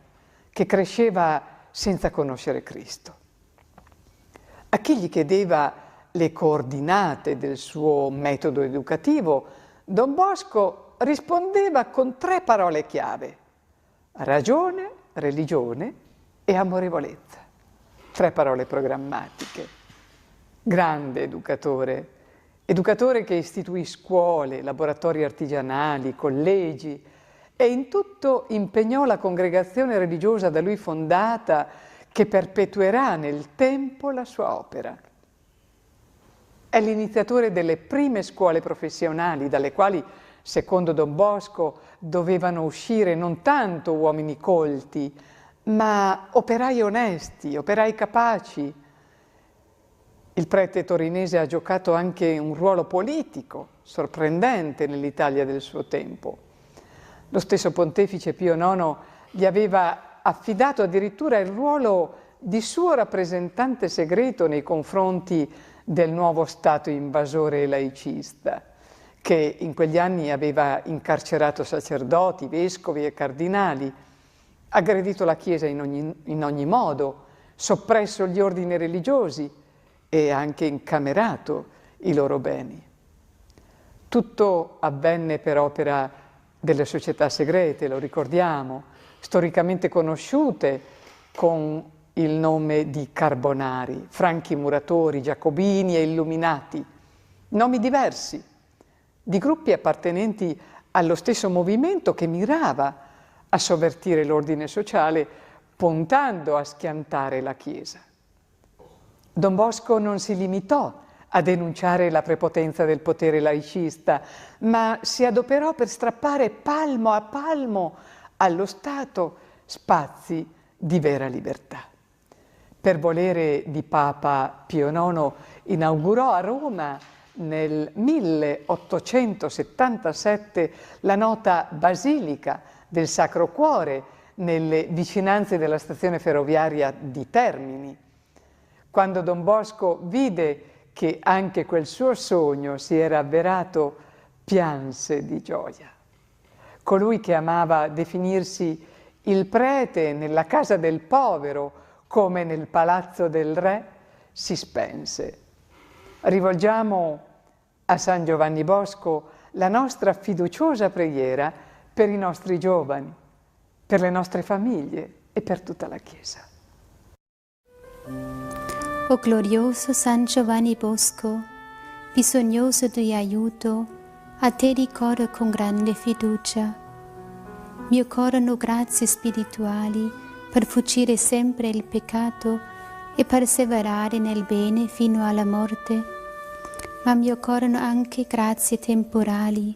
che cresceva senza conoscere Cristo. A chi gli chiedeva le coordinate del suo metodo educativo, Don Bosco rispondeva con 3 parole chiave: ragione, religione e amorevolezza. 3 parole programmatiche. Grande educatore, educatore che istituì scuole, laboratori artigianali, collegi, e in tutto impegnò la congregazione religiosa da lui fondata, che perpetuerà nel tempo la sua opera. È l'iniziatore delle prime scuole professionali, dalle quali, secondo Don Bosco, dovevano uscire non tanto uomini colti, ma operai onesti, operai capaci. Il prete torinese ha giocato anche un ruolo politico sorprendente nell'Italia del suo tempo. Lo stesso pontefice Pio IX gli aveva affidato addirittura il ruolo di suo rappresentante segreto nei confronti del nuovo Stato invasore e laicista, che in quegli anni aveva incarcerato sacerdoti, vescovi e cardinali, aggredito la Chiesa in ogni modo, soppresso gli ordini religiosi e anche incamerato i loro beni. Tutto avvenne per opera delle società segrete, lo ricordiamo, storicamente conosciute con il nome di Carbonari, Franchi Muratori, Giacobini e Illuminati, nomi diversi, di gruppi appartenenti allo stesso movimento che mirava a sovvertire l'ordine sociale, puntando a schiantare la Chiesa. Don Bosco non si limitò a denunciare la prepotenza del potere laicista, ma si adoperò per strappare palmo a palmo allo Stato spazi di vera libertà. Per volere di Papa Pio IX inaugurò a Roma nel 1877 la nota Basilica del Sacro Cuore nelle vicinanze della stazione ferroviaria di Termini. Quando Don Bosco vide che anche quel suo sogno si era avverato, pianse di gioia. Colui che amava definirsi il prete nella casa del povero come nel palazzo del re, si spense. Rivolgiamo a San Giovanni Bosco la nostra fiduciosa preghiera per i nostri giovani, per le nostre famiglie e per tutta la Chiesa. O glorioso San Giovanni Bosco, bisognoso di aiuto, a te ricorro con grande fiducia. Mi occorrono grazie spirituali per fuggire sempre il peccato e perseverare nel bene fino alla morte, ma mi occorrono anche grazie temporali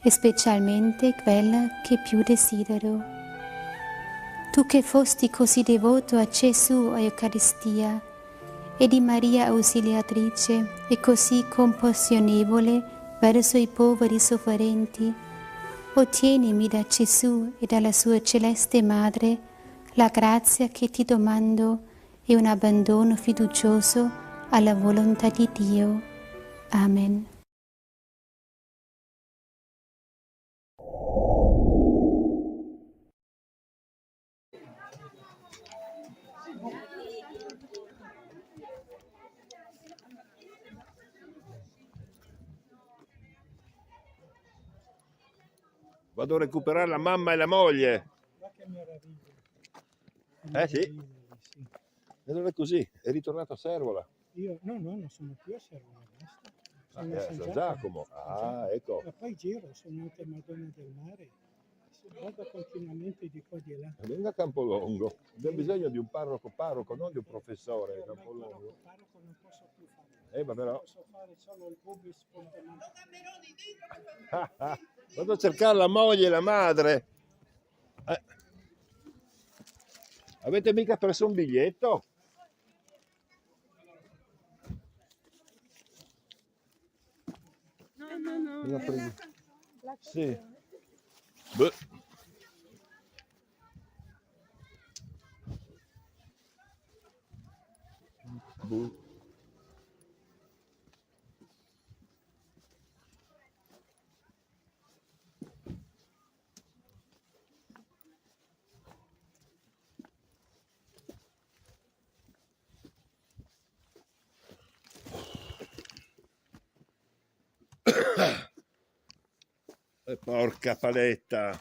e specialmente quella che più desidero. Tu che fosti così devoto a Gesù e Eucaristia e di Maria Ausiliatrice e così compassionevole verso i poveri sofferenti, ottienimi da Gesù e dalla sua celeste Madre la grazia che ti domando e un abbandono fiducioso alla volontà di Dio. Amen. Vado a recuperare la mamma e la moglie. Sì. E non è così, è ritornato a Servola. Io non sono più a Servola, sono a San Giacomo. Ecco. E poi giro, sono anche Madonna del Mare, vado continuamente di qua e di là. Venga a Campolongo, abbiamo bisogno di un parroco, non di un professore a Campolongo. Parroco non posso più fare. Ma però... Posso fare solo il bubis spontaneo. Vado a cercare la moglie e la madre. Avete mica preso un biglietto? No. Sì. Beh. Porca paletta.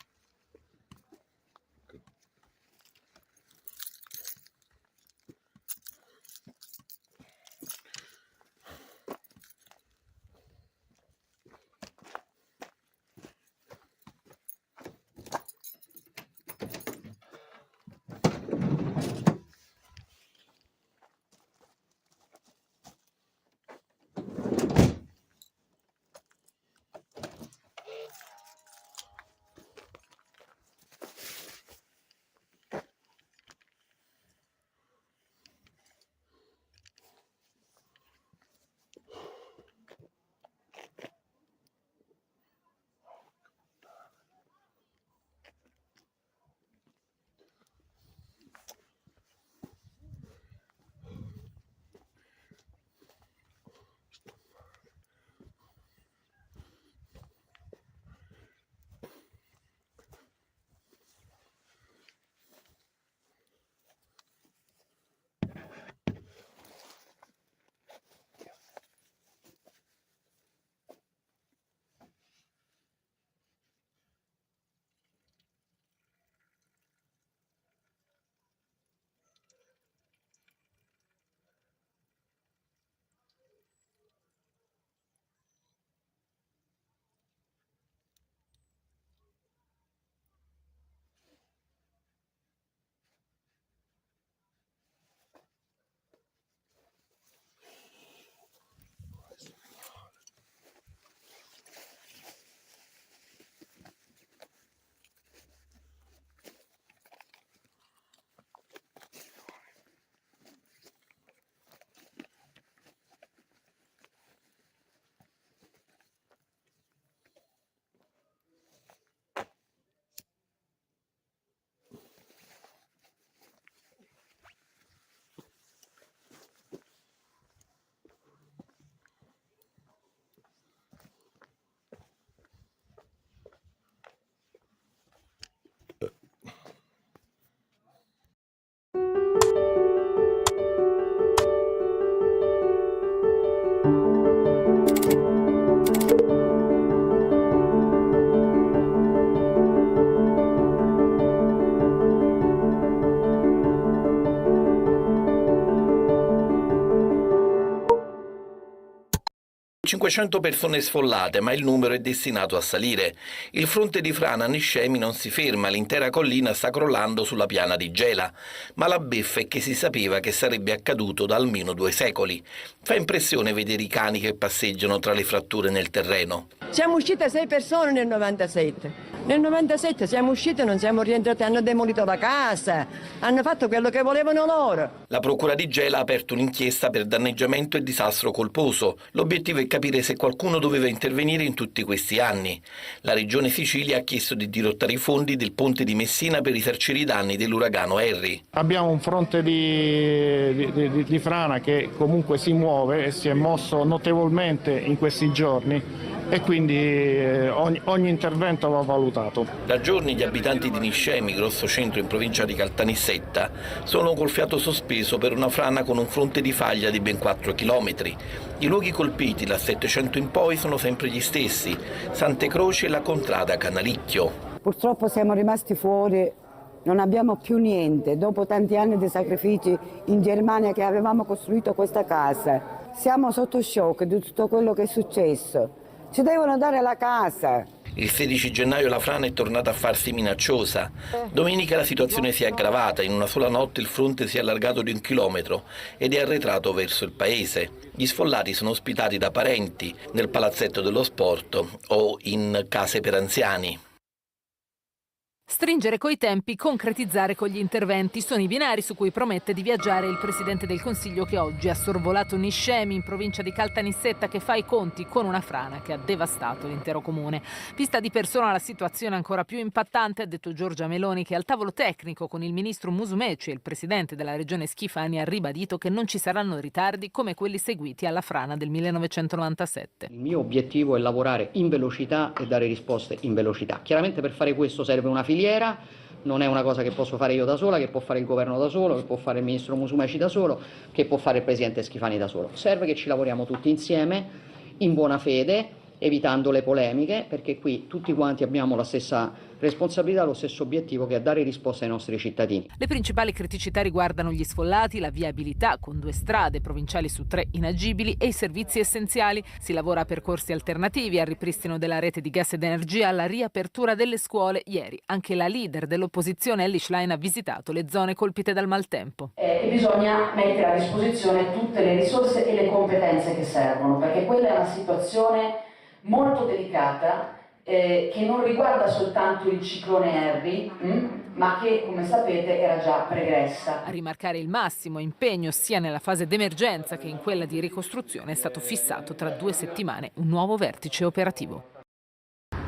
500 persone sfollate, ma il numero è destinato a salire. Il fronte di frana a Niscemi non si ferma, l'intera collina sta crollando sulla piana di Gela. Ma la beffa è che si sapeva che sarebbe accaduto da almeno 2 secoli. Fa impressione vedere i cani che passeggiano tra le fratture nel terreno. Siamo uscite 6 persone nel 97. Nel 97 siamo usciti e non siamo rientrati, hanno demolito la casa, hanno fatto quello che volevano loro. La procura di Gela ha aperto un'inchiesta per danneggiamento e disastro colposo. L'obiettivo è capire se qualcuno doveva intervenire in tutti questi anni. La Regione Sicilia ha chiesto di dirottare i fondi del ponte di Messina per risarcire i danni dell'uragano Harry. Abbiamo un fronte di frana che comunque si muove e si è mosso notevolmente in questi giorni e quindi ogni intervento va valutato. Da giorni gli abitanti di Niscemi, grosso centro in provincia di Caltanissetta, sono col fiato sospeso per una frana con un fronte di faglia di ben 4 chilometri. I luoghi colpiti dal 700 in poi sono sempre gli stessi: Sante Croci e la contrada Canalicchio. Purtroppo siamo rimasti fuori, non abbiamo più niente. Dopo tanti anni di sacrifici in Germania che avevamo costruito questa casa, siamo sotto shock di tutto quello che è successo. Ci devono dare la casa. Il 16 gennaio la frana è tornata a farsi minacciosa. Domenica la situazione si è aggravata, in una sola notte il fronte si è allargato di 1 chilometro ed è arretrato verso il paese. Gli sfollati sono ospitati da parenti nel palazzetto dello sport o in case per anziani. Stringere coi tempi, concretizzare con gli interventi sono i binari su cui promette di viaggiare il Presidente del Consiglio, che oggi ha sorvolato Niscemi in provincia di Caltanissetta, che fa i conti con una frana che ha devastato l'intero comune. Vista di persona la situazione è ancora più impattante, ha detto Giorgia Meloni, che al tavolo tecnico con il ministro Musumeci e il Presidente della Regione Schifani ha ribadito che non ci saranno ritardi come quelli seguiti alla frana del 1997. Il mio obiettivo è lavorare in velocità e dare risposte in velocità. Chiaramente per fare questo serve una filiera, non è una cosa che posso fare io da sola, che può fare il governo da solo, che può fare il ministro Musumeci da solo, che può fare il presidente Schifani da solo. Serve che ci lavoriamo tutti insieme, in buona fede, evitando le polemiche, perché qui tutti quanti abbiamo la stessa responsabilità, lo stesso obiettivo, che è dare risposta ai nostri cittadini. Le principali criticità riguardano gli sfollati, la viabilità con 2 strade provinciali su 3 inagibili e i servizi essenziali. Si lavora a percorsi alternativi, al ripristino della rete di gas ed energia, alla riapertura delle scuole. Ieri anche la leader dell'opposizione Elly Schlein ha visitato le zone colpite dal maltempo. E bisogna mettere a disposizione tutte le risorse e le competenze che servono, perché quella è una situazione molto delicata, che non riguarda soltanto il ciclone Harry, ma che, come sapete, era già pregressa. A rimarcare il massimo impegno sia nella fase d'emergenza che in quella di ricostruzione è stato fissato tra 2 settimane un nuovo vertice operativo.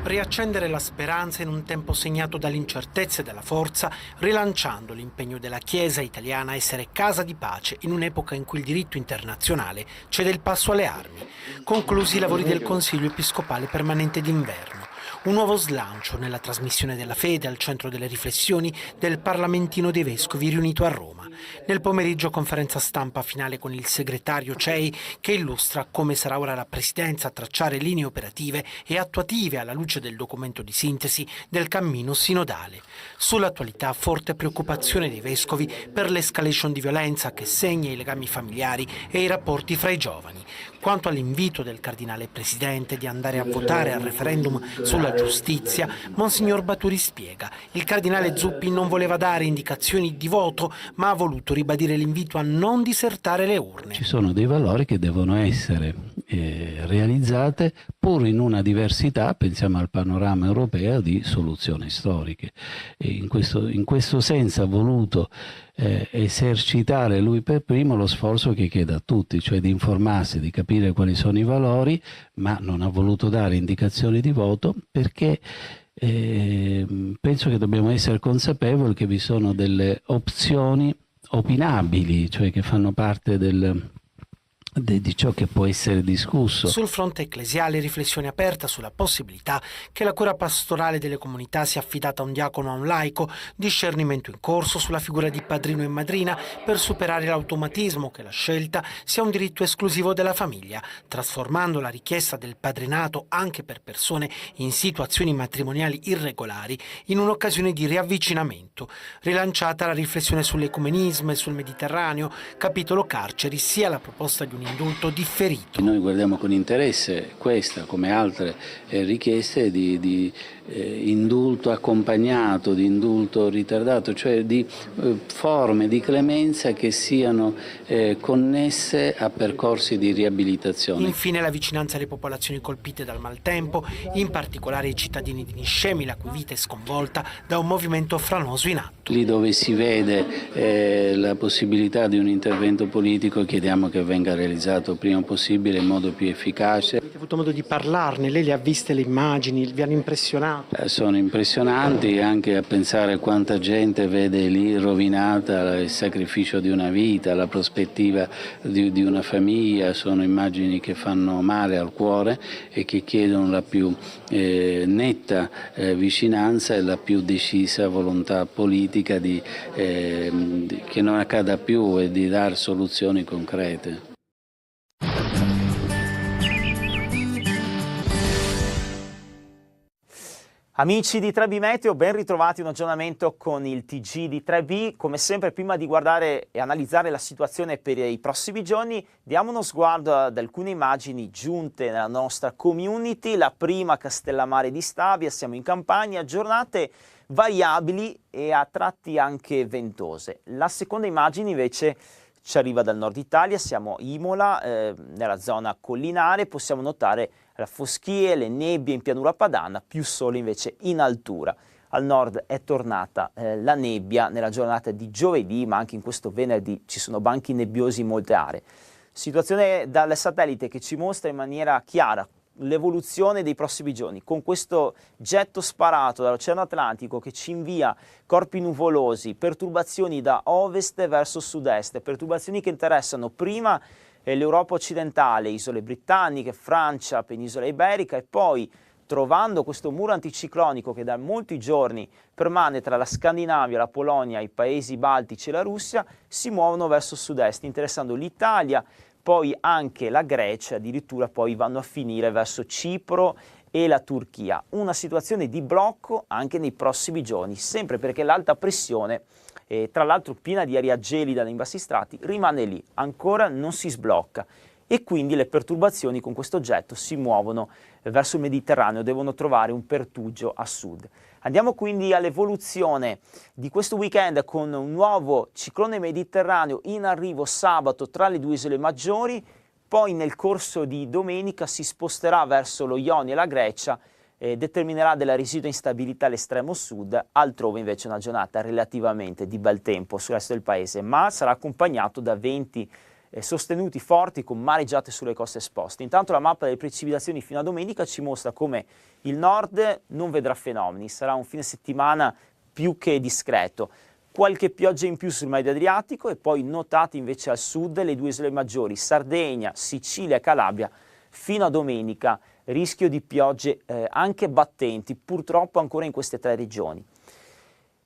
Riaccendere la speranza in un tempo segnato dall'incertezza e dalla forza, rilanciando l'impegno della Chiesa italiana a essere casa di pace in un'epoca in cui il diritto internazionale cede il passo alle armi. Conclusi i lavori del Consiglio Episcopale Permanente d'inverno. Un nuovo slancio nella trasmissione della fede al centro delle riflessioni del Parlamentino dei Vescovi riunito a Roma. Nel pomeriggio conferenza stampa finale con il segretario CEI, che illustra come sarà ora la Presidenza a tracciare linee operative e attuative alla luce del documento di sintesi del cammino sinodale. Sull'attualità forte preoccupazione dei Vescovi per l'escalation di violenza che segna i legami familiari e i rapporti fra i giovani. Quanto all'invito del Cardinale Presidente di andare a votare al referendum sulla giustizia, Monsignor Baturi spiega: il Cardinale Zuppi non voleva dare indicazioni di voto, ma ha voluto ribadire l'invito a non disertare le urne. Ci sono dei valori che devono essere realizzate pur in una diversità, pensiamo al panorama europeo, di soluzioni storiche. E in questo senso ha voluto esercitare lui per primo lo sforzo che chiede a tutti, cioè di informarsi, di capire quali sono i valori, ma non ha voluto dare indicazioni di voto perché penso che dobbiamo essere consapevoli che vi sono delle opzioni opinabili, cioè che fanno parte di ciò che può essere discusso. Sul fronte ecclesiale, riflessione aperta sulla possibilità che la cura pastorale delle comunità sia affidata a un diacono o a un laico, discernimento in corso sulla figura di padrino e madrina per superare l'automatismo che la scelta sia un diritto esclusivo della famiglia, trasformando la richiesta del padrinato anche per persone in situazioni matrimoniali irregolari in un'occasione di riavvicinamento. Rilanciata la riflessione sull'ecumenismo e sul Mediterraneo, capitolo carceri, sia la proposta di un un indulto differito. Noi guardiamo con interesse questa, come altre richieste di indulto accompagnato, di indulto ritardato, cioè di forme di clemenza che siano connesse a percorsi di riabilitazione. Infine la vicinanza alle popolazioni colpite dal maltempo, in particolare i cittadini di Niscemi, la cui vita è sconvolta da un movimento franoso in atto. Lì dove si vede la possibilità di un intervento politico chiediamo che venga realizzato il prima possibile in modo più efficace. Avete avuto modo di parlarne? Lei le ha viste le immagini? Vi hanno impressionato? Sono impressionanti, anche a pensare quanta gente vede lì rovinata il sacrificio di una vita, la prospettiva di una famiglia. Sono immagini che fanno male al cuore e che chiedono la più netta vicinanza e la più decisa volontà politica che non accada più e di dare soluzioni concrete. Amici di 3B Meteo, ben ritrovati un aggiornamento con il TG di 3B. Come sempre, prima di guardare e analizzare la situazione per i prossimi giorni, diamo uno sguardo ad alcune immagini giunte nella nostra community. La prima, Castellammare di Stabia, siamo in campagna, giornate variabili e a tratti anche ventose. La seconda immagine invece ci arriva dal nord Italia, siamo a Imola, nella zona collinare, possiamo notare la foschie, le nebbie in pianura padana, più sole invece in altura. Al nord è tornata la nebbia nella giornata di giovedì, ma anche in questo venerdì ci sono banchi nebbiosi in molte aree. Situazione dal satellite che ci mostra in maniera chiara l'evoluzione dei prossimi giorni, con questo getto sparato dall'Oceano Atlantico che ci invia corpi nuvolosi, perturbazioni da ovest verso sud-est, perturbazioni che interessano prima l'Europa occidentale, isole britanniche, Francia, penisola iberica e poi, trovando questo muro anticiclonico che da molti giorni permane tra la Scandinavia, la Polonia, i paesi baltici e la Russia, si muovono verso sud-est, interessando l'Italia, poi anche la Grecia, addirittura poi vanno a finire verso Cipro e la Turchia. Una situazione di blocco anche nei prossimi giorni, sempre perché l'alta pressione, tra l'altro piena di aria gelida nei bassi strati, rimane lì, ancora non si sblocca e quindi le perturbazioni con questo getto si muovono verso il Mediterraneo, devono trovare un pertugio a sud. Andiamo quindi all'evoluzione di questo weekend con un nuovo ciclone mediterraneo in arrivo sabato tra le due isole maggiori, poi nel corso di domenica si sposterà verso lo Ionio e la Grecia, determinerà della residua instabilità all'estremo sud, altrove invece una giornata relativamente di bel tempo sul resto del paese, ma sarà accompagnato da venti sostenuti forti con mareggiate sulle coste esposte. Intanto la mappa delle precipitazioni fino a domenica ci mostra come il nord non vedrà fenomeni, sarà un fine settimana più che discreto. Qualche pioggia in più sul Mar Adriatico e poi notate invece al sud le due isole maggiori, Sardegna, Sicilia e Calabria, fino a domenica rischio di piogge anche battenti, purtroppo ancora in queste tre regioni.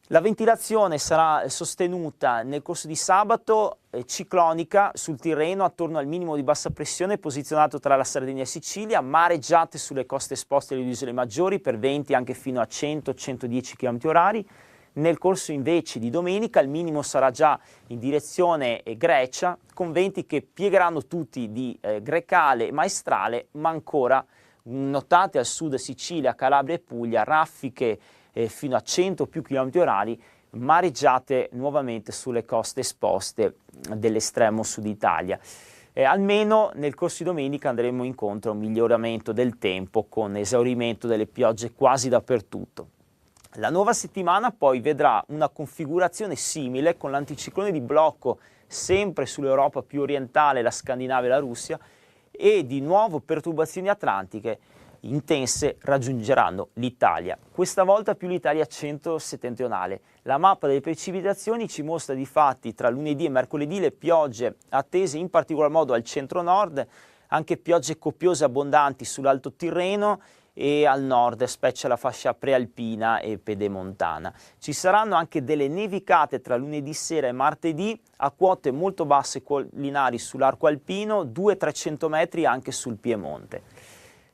La ventilazione sarà sostenuta nel corso di sabato, ciclonica sul Tirreno attorno al minimo di bassa pressione posizionato tra la Sardegna e Sicilia, mareggiate sulle coste esposte delle isole maggiori per venti anche fino a 100-110 km/h. Nel corso invece di domenica il minimo sarà già in direzione Grecia, con venti che piegheranno tutti di Grecale e Maestrale, ma ancora notate al sud Sicilia, Calabria e Puglia, raffiche fino a 100 più km/h, mareggiate nuovamente sulle coste esposte dell'estremo sud Italia. Almeno nel corso di domenica andremo incontro a un miglioramento del tempo con esaurimento delle piogge quasi dappertutto. La nuova settimana poi vedrà una configurazione simile con l'anticiclone di blocco sempre sull'Europa più orientale, la Scandinavia e la Russia, e di nuovo perturbazioni atlantiche intense raggiungeranno l'Italia, questa volta più l'Italia centro-settentrionale. La mappa delle precipitazioni ci mostra di fatti tra lunedì e mercoledì le piogge attese in particolar modo al centro-nord, anche piogge copiose e abbondanti sull'Alto Tirreno e al nord, specie la fascia prealpina e pedemontana. Ci saranno anche delle nevicate tra lunedì sera e martedì a quote molto basse collinari sull'arco alpino, 200-300 metri anche sul Piemonte.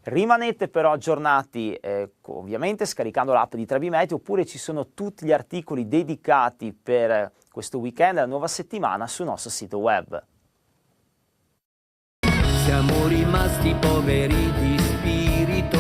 Rimanete però aggiornati ovviamente scaricando l'app di 3B Meteo, oppure ci sono tutti gli articoli dedicati per questo weekend e la nuova settimana sul nostro sito web. siamo rimasti poveri di spirito,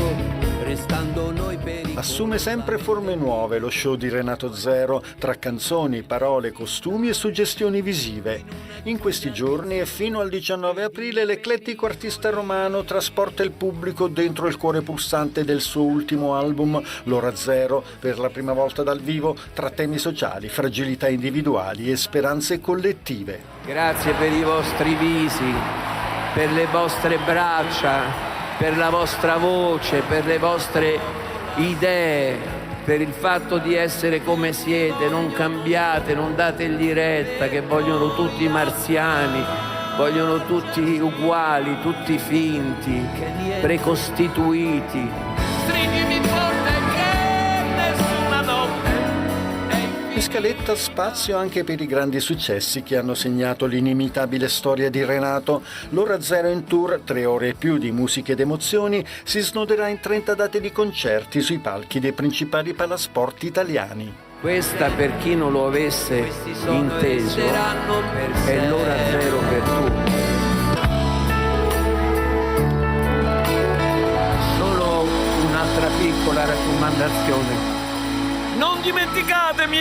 restando noi pericolosi. Assume sempre forme nuove lo show di Renato Zero, tra canzoni, parole, costumi e suggestioni visive. In questi giorni e fino al 19 aprile l'eclettico artista romano trasporta il pubblico dentro il cuore pulsante del suo ultimo album, L'Ora Zero, per la prima volta dal vivo, tra temi sociali, fragilità individuali e speranze collettive. Grazie per i vostri visi, per le vostre braccia, per la vostra voce, per le vostre idee, per il fatto di essere come siete, non cambiate, non dategli retta, che vogliono tutti marziani, vogliono tutti uguali, tutti finti, precostituiti. Stringimi forte che nessuna notte. In scaletta spazio anche per i grandi successi che hanno segnato l'inimitabile storia di Renato. L'Ora Zero in tour, 3 ore e più di musiche ed emozioni, si snoderà in 30 date di concerti sui palchi dei principali palasport italiani. Questa, per chi non lo avesse inteso, è l'Ora Zero per tutti. Solo un'altra piccola raccomandazione. Non dimenticatemi,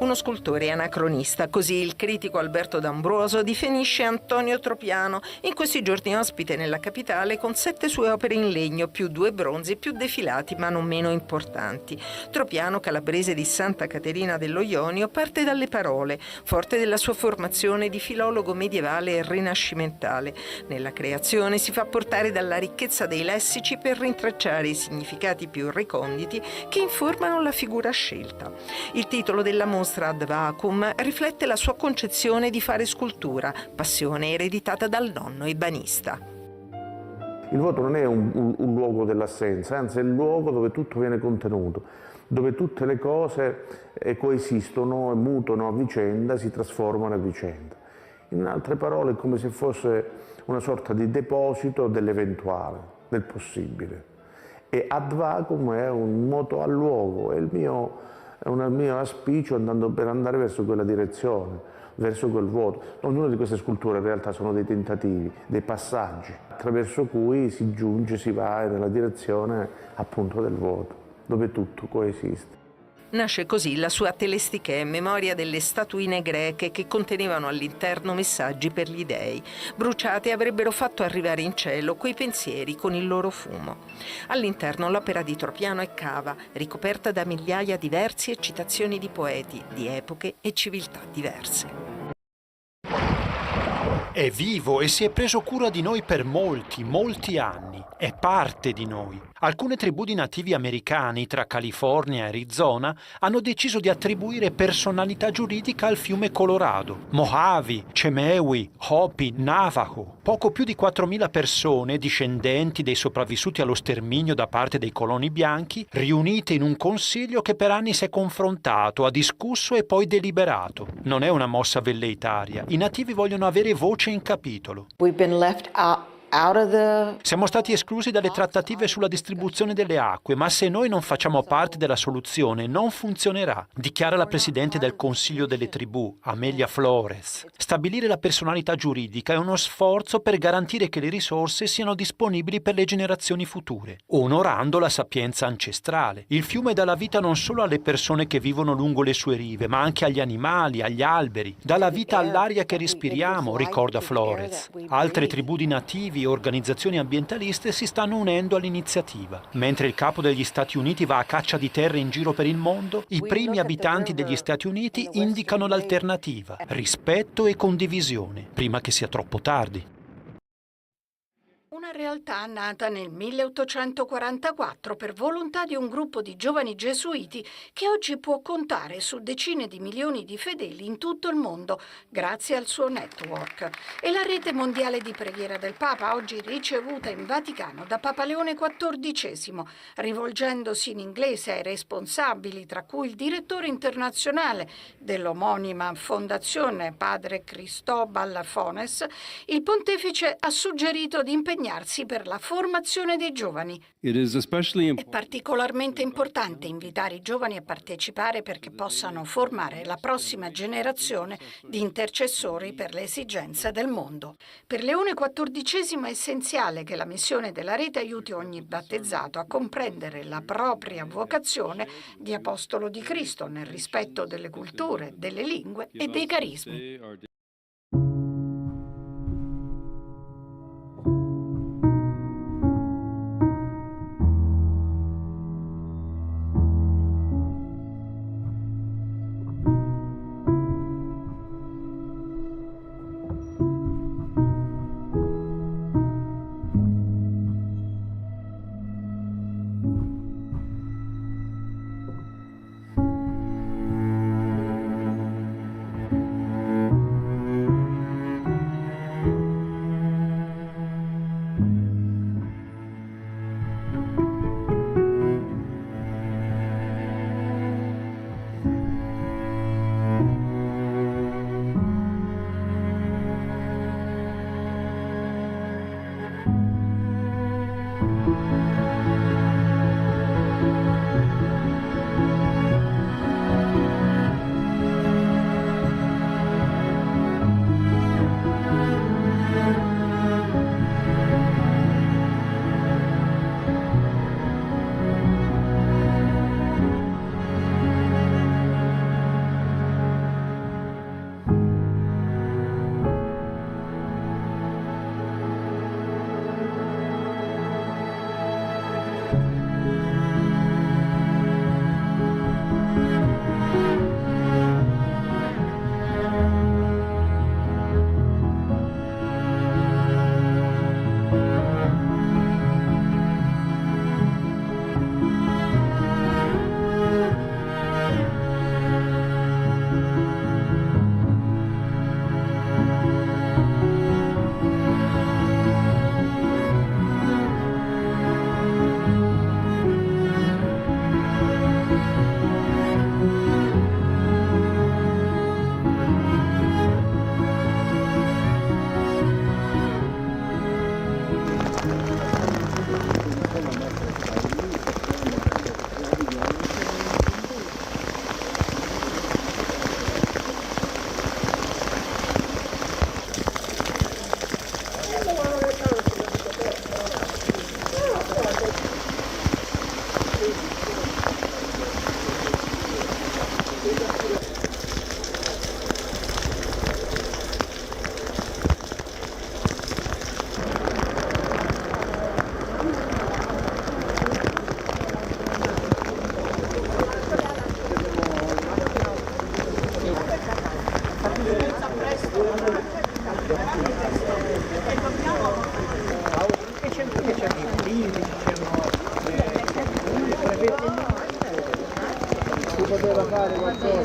Uno scultore anacronista, così il critico Alberto D'Ambroso definisce Antonio Tropiano, in questi giorni ospite nella capitale con 7 sue opere in legno, più 2 bronzi, più defilati ma non meno importanti. Tropiano, calabrese di Santa Caterina dello Ionio, parte dalle parole, forte della sua formazione di filologo medievale e rinascimentale. Nella creazione si fa portare dalla ricchezza dei lessici per rintracciare i significati più reconditi che informano la figura scelta. Il titolo della mostra Ad Vacuum riflette la sua concezione di fare scultura, passione ereditata dal nonno ebanista. Il voto non è un luogo dell'assenza, anzi è il luogo dove tutto viene contenuto, dove tutte le cose coesistono e mutano a vicenda, si trasformano a vicenda. In altre parole è come se fosse una sorta di deposito dell'eventuale, del possibile. E Ad Vacuum è un moto al luogo, è il mio auspicio per andare verso quella direzione, verso quel vuoto. Ognuna di queste sculture in realtà sono dei tentativi, dei passaggi, attraverso cui si giunge, si va nella direzione appunto del vuoto, dove tutto coesiste. Nasce così la sua telestichè in memoria delle statuine greche che contenevano all'interno messaggi per gli dei. Bruciate avrebbero fatto arrivare in cielo quei pensieri con il loro fumo. All'interno l'opera di Tropiano è cava, ricoperta da migliaia di versi e citazioni di poeti, di epoche e civiltà diverse. È vivo e si è preso cura di noi per molti anni. È parte di noi. Alcune tribù di nativi americani tra California e Arizona hanno deciso di attribuire personalità giuridica al fiume Colorado. Mojave, Chemehuevi, Hopi, Navajo. Poco più di 4.000 persone, discendenti dei sopravvissuti allo sterminio da parte dei coloni bianchi, riunite in un consiglio che per anni si è confrontato, ha discusso e poi deliberato. Non è una mossa velleitaria. I nativi vogliono avere voce in capitolo. We've been left out Siamo stati esclusi dalle trattative sulla distribuzione delle acque, ma se noi non facciamo parte della soluzione non funzionerà, dichiara la Presidente del Consiglio delle Tribù, Amelia Flores. Stabilire la personalità giuridica è uno sforzo per garantire che le risorse siano disponibili per le generazioni future, onorando la sapienza ancestrale. Il fiume dà la vita non solo alle persone che vivono lungo le sue rive, ma anche agli animali, agli alberi. Dà la vita all'aria che respiriamo, ricorda Flores. Altre tribù di nativi e organizzazioni ambientaliste si stanno unendo all'iniziativa. Mentre il capo degli Stati Uniti va a caccia di terre in giro per il mondo, i primi abitanti degli Stati Uniti indicano l'alternativa: rispetto e condivisione, prima che sia troppo tardi. Una realtà nata nel 1844 per volontà di un gruppo di giovani gesuiti che oggi può contare su decine di milioni di fedeli in tutto il mondo grazie al suo network. E la rete mondiale di preghiera del Papa, oggi ricevuta in Vaticano da Papa Leone XIV, rivolgendosi in inglese ai responsabili, tra cui il direttore internazionale dell'omonima fondazione, padre Cristobal Fones, il pontefice ha suggerito di impegnare impegnarsi per la formazione dei giovani. È particolarmente importante invitare i giovani a partecipare perché possano formare la prossima generazione di intercessori per le esigenze del mondo. Per Leone XIV è essenziale che la missione della rete aiuti ogni battezzato a comprendere la propria vocazione di apostolo di Cristo nel rispetto delle culture, delle lingue e dei carismi. poteva fare qualcosa.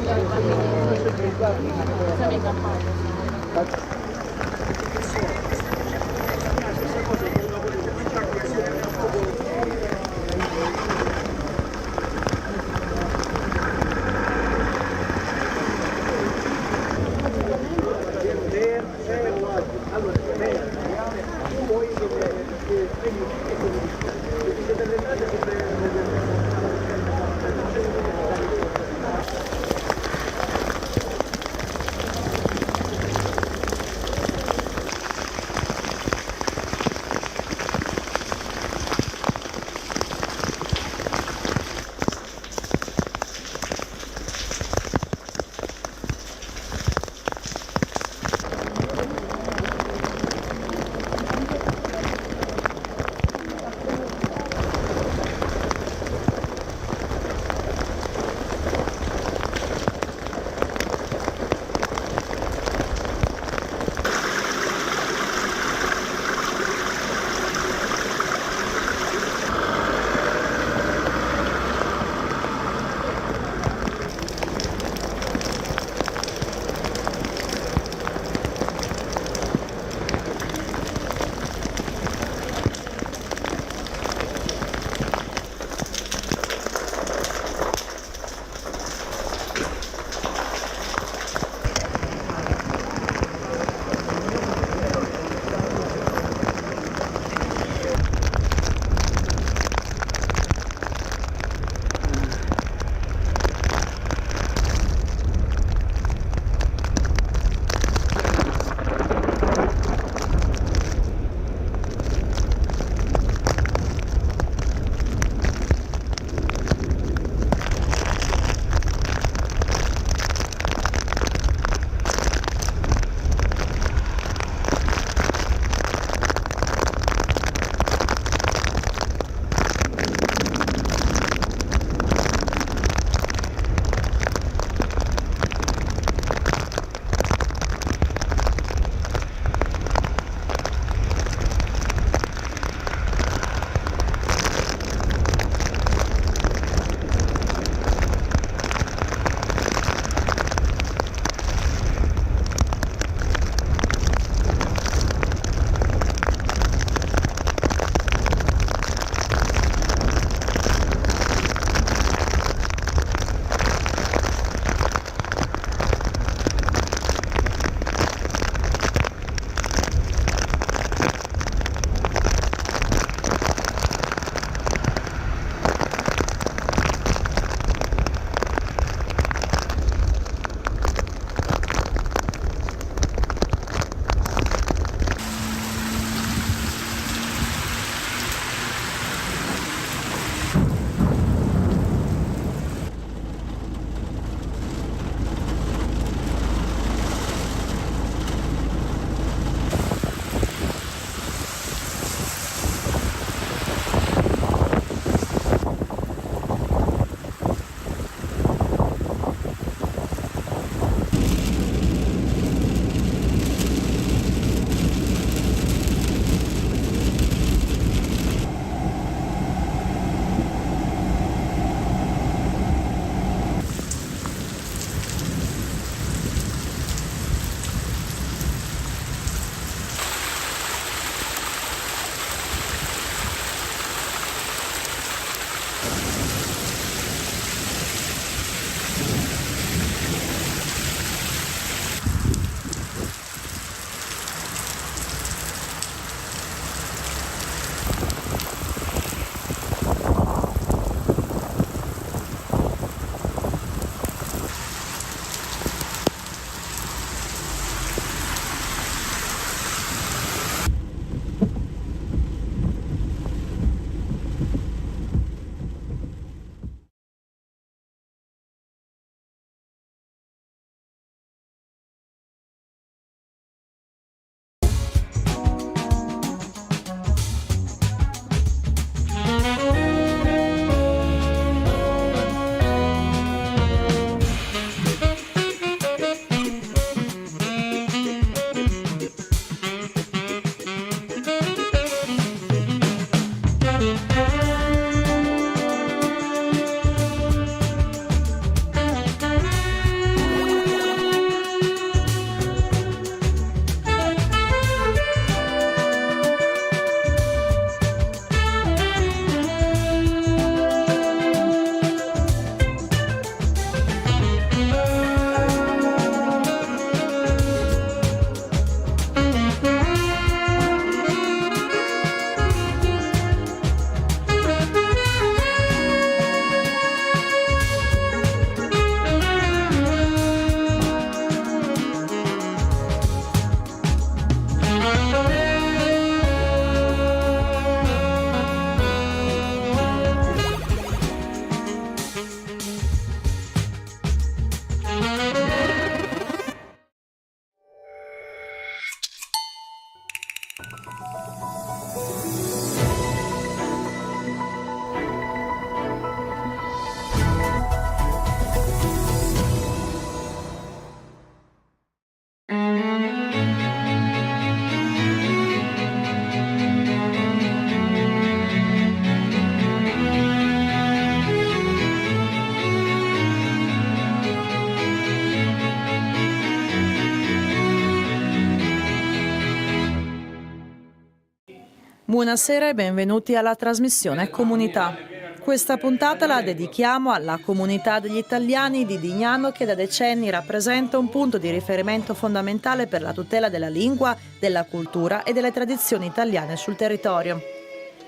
Buonasera e benvenuti alla trasmissione Comunità. Questa puntata la dedichiamo alla comunità degli italiani di Dignano, che da decenni rappresenta un punto di riferimento fondamentale per la tutela della lingua, della cultura e delle tradizioni italiane sul territorio.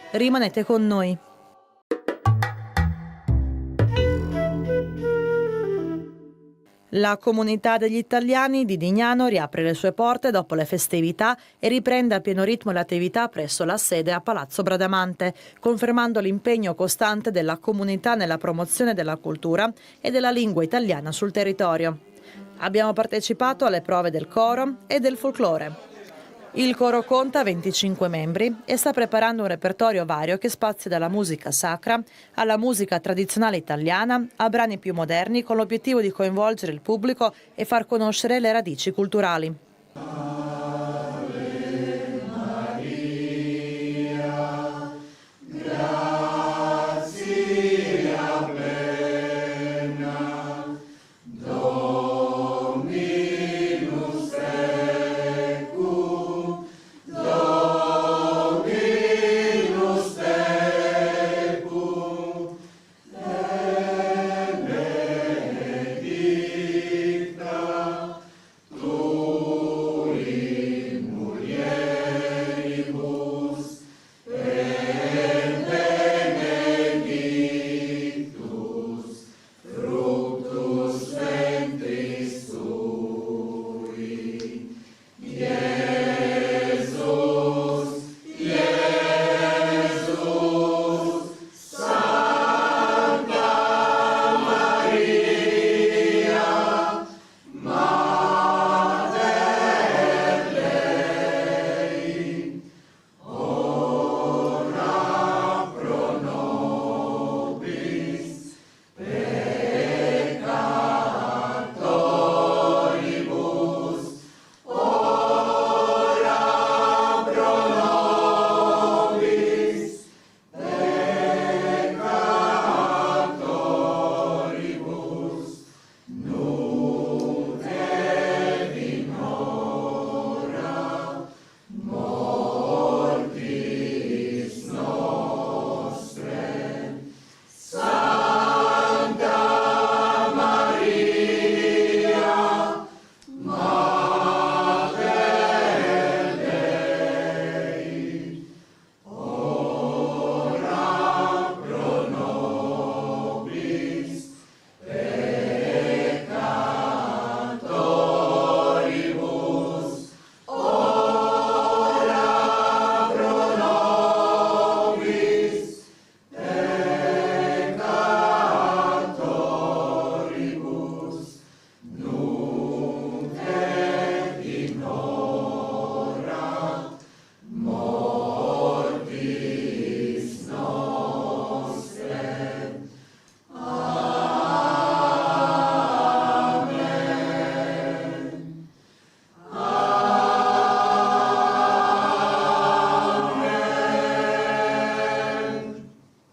Rimanete con noi. La comunità degli italiani di Dignano riapre le sue porte dopo le festività e riprende a pieno ritmo l'attività presso la sede a Palazzo Bradamante, confermando l'impegno costante della comunità nella promozione della cultura e della lingua italiana sul territorio. Abbiamo partecipato alle prove del coro e del folklore. Il coro conta 25 membri e sta preparando un repertorio vario che spazia dalla musica sacra alla musica tradizionale italiana a brani più moderni, con l'obiettivo di coinvolgere il pubblico e far conoscere le radici culturali.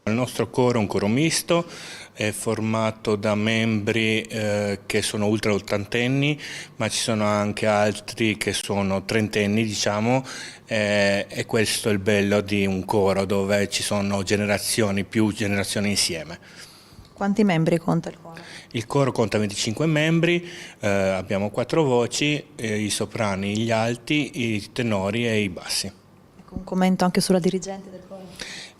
Il nostro coro è un coro misto, è formato da membri che sono ultra ottantenni, ma ci sono anche altri che sono trentenni, diciamo, e questo è il bello di un coro dove ci sono più generazioni insieme. Quanti membri conta il coro? Il coro conta 25 membri, abbiamo 4 voci, i soprani, gli alti, i tenori e i bassi. Ecco, un commento anche sulla dirigente del coro.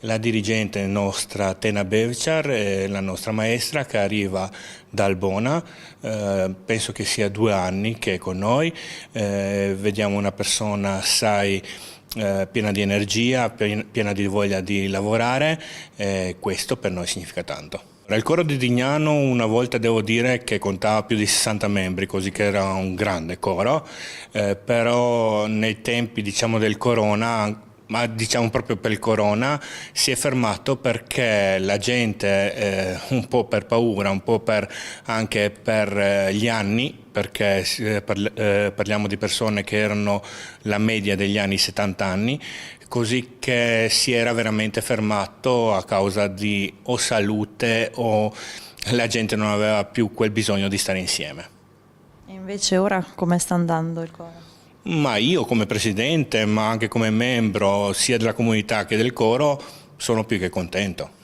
La dirigente nostra Tena Bevciar è la nostra maestra che arriva da Albona, penso che sia 2 anni che è con noi, vediamo una persona assai piena di energia, piena di voglia di lavorare, questo per noi significa tanto. Il coro di Dignano una volta devo dire che contava più di 60 membri, così che era un grande coro, però nei tempi del corona, ma diciamo proprio per il corona, si è fermato perché la gente un po' per paura, un po' anche per gli anni, perché parliamo di persone che erano la media degli anni 70 anni, così che si era veramente fermato a causa di o salute o la gente non aveva più quel bisogno di stare insieme. E invece ora come sta andando il coro? Ma io come presidente, ma anche come membro sia della comunità che del coro, sono più che contento.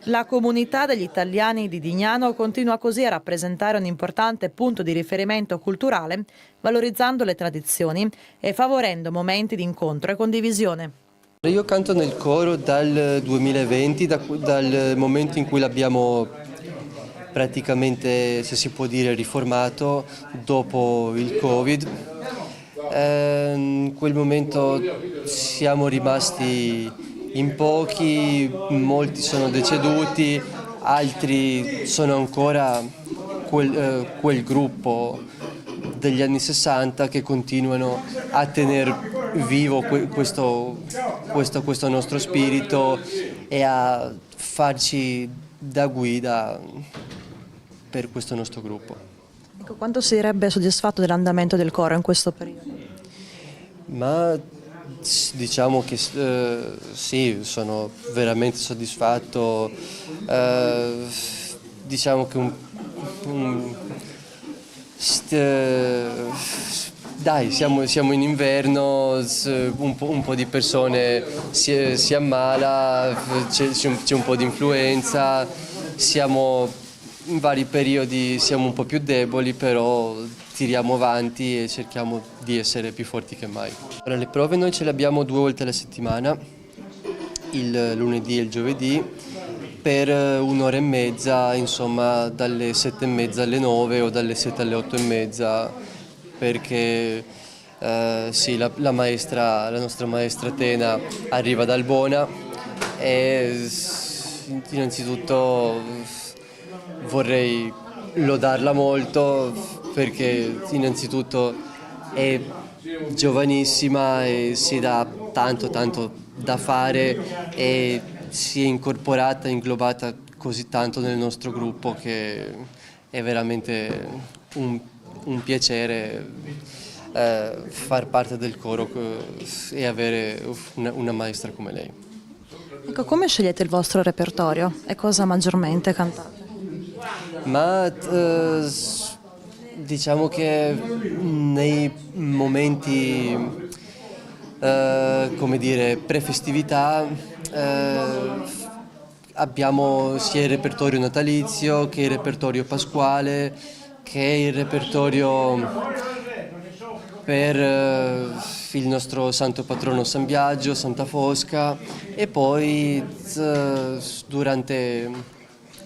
La comunità degli italiani di Dignano continua così a rappresentare un importante punto di riferimento culturale, valorizzando le tradizioni e favorendo momenti di incontro e condivisione. Io canto nel coro dal 2020, dal momento in cui l'abbiamo praticamente, se si può dire, riformato dopo il Covid. In quel momento siamo rimasti in pochi, molti sono deceduti, altri sono ancora quel gruppo degli anni 60 che continuano a tenere vivo questo nostro spirito e a farci da guida per questo nostro gruppo. Quanto si sarebbe soddisfatto dell'andamento del coro in questo periodo? Ma Diciamo che sì, sono veramente soddisfatto. Diciamo che dai, siamo in inverno, un po' di persone si ammala, c'è un po' di influenza, siamo in vari periodi, siamo un po' più deboli, però tiriamo avanti e cerchiamo di essere più forti che mai. Allora, le prove noi ce le abbiamo 2 volte alla settimana, il lunedì e il giovedì, per 1 ora e mezza, insomma dalle 7:30 alle 9 o dalle 7 alle 8:30, perché sì, la nostra maestra Tena arriva da Albona e innanzitutto vorrei lodarla molto perché innanzitutto è giovanissima e si dà tanto da fare e si è inglobata così tanto nel nostro gruppo che è veramente un piacere far parte del coro e avere una maestra come lei. Ecco, come scegliete il vostro repertorio e cosa maggiormente cantate? Ma diciamo che nei momenti come dire pre-festività abbiamo sia il repertorio natalizio che il repertorio pasquale che il repertorio per il nostro santo patrono San Biagio, Santa Fosca, e poi durante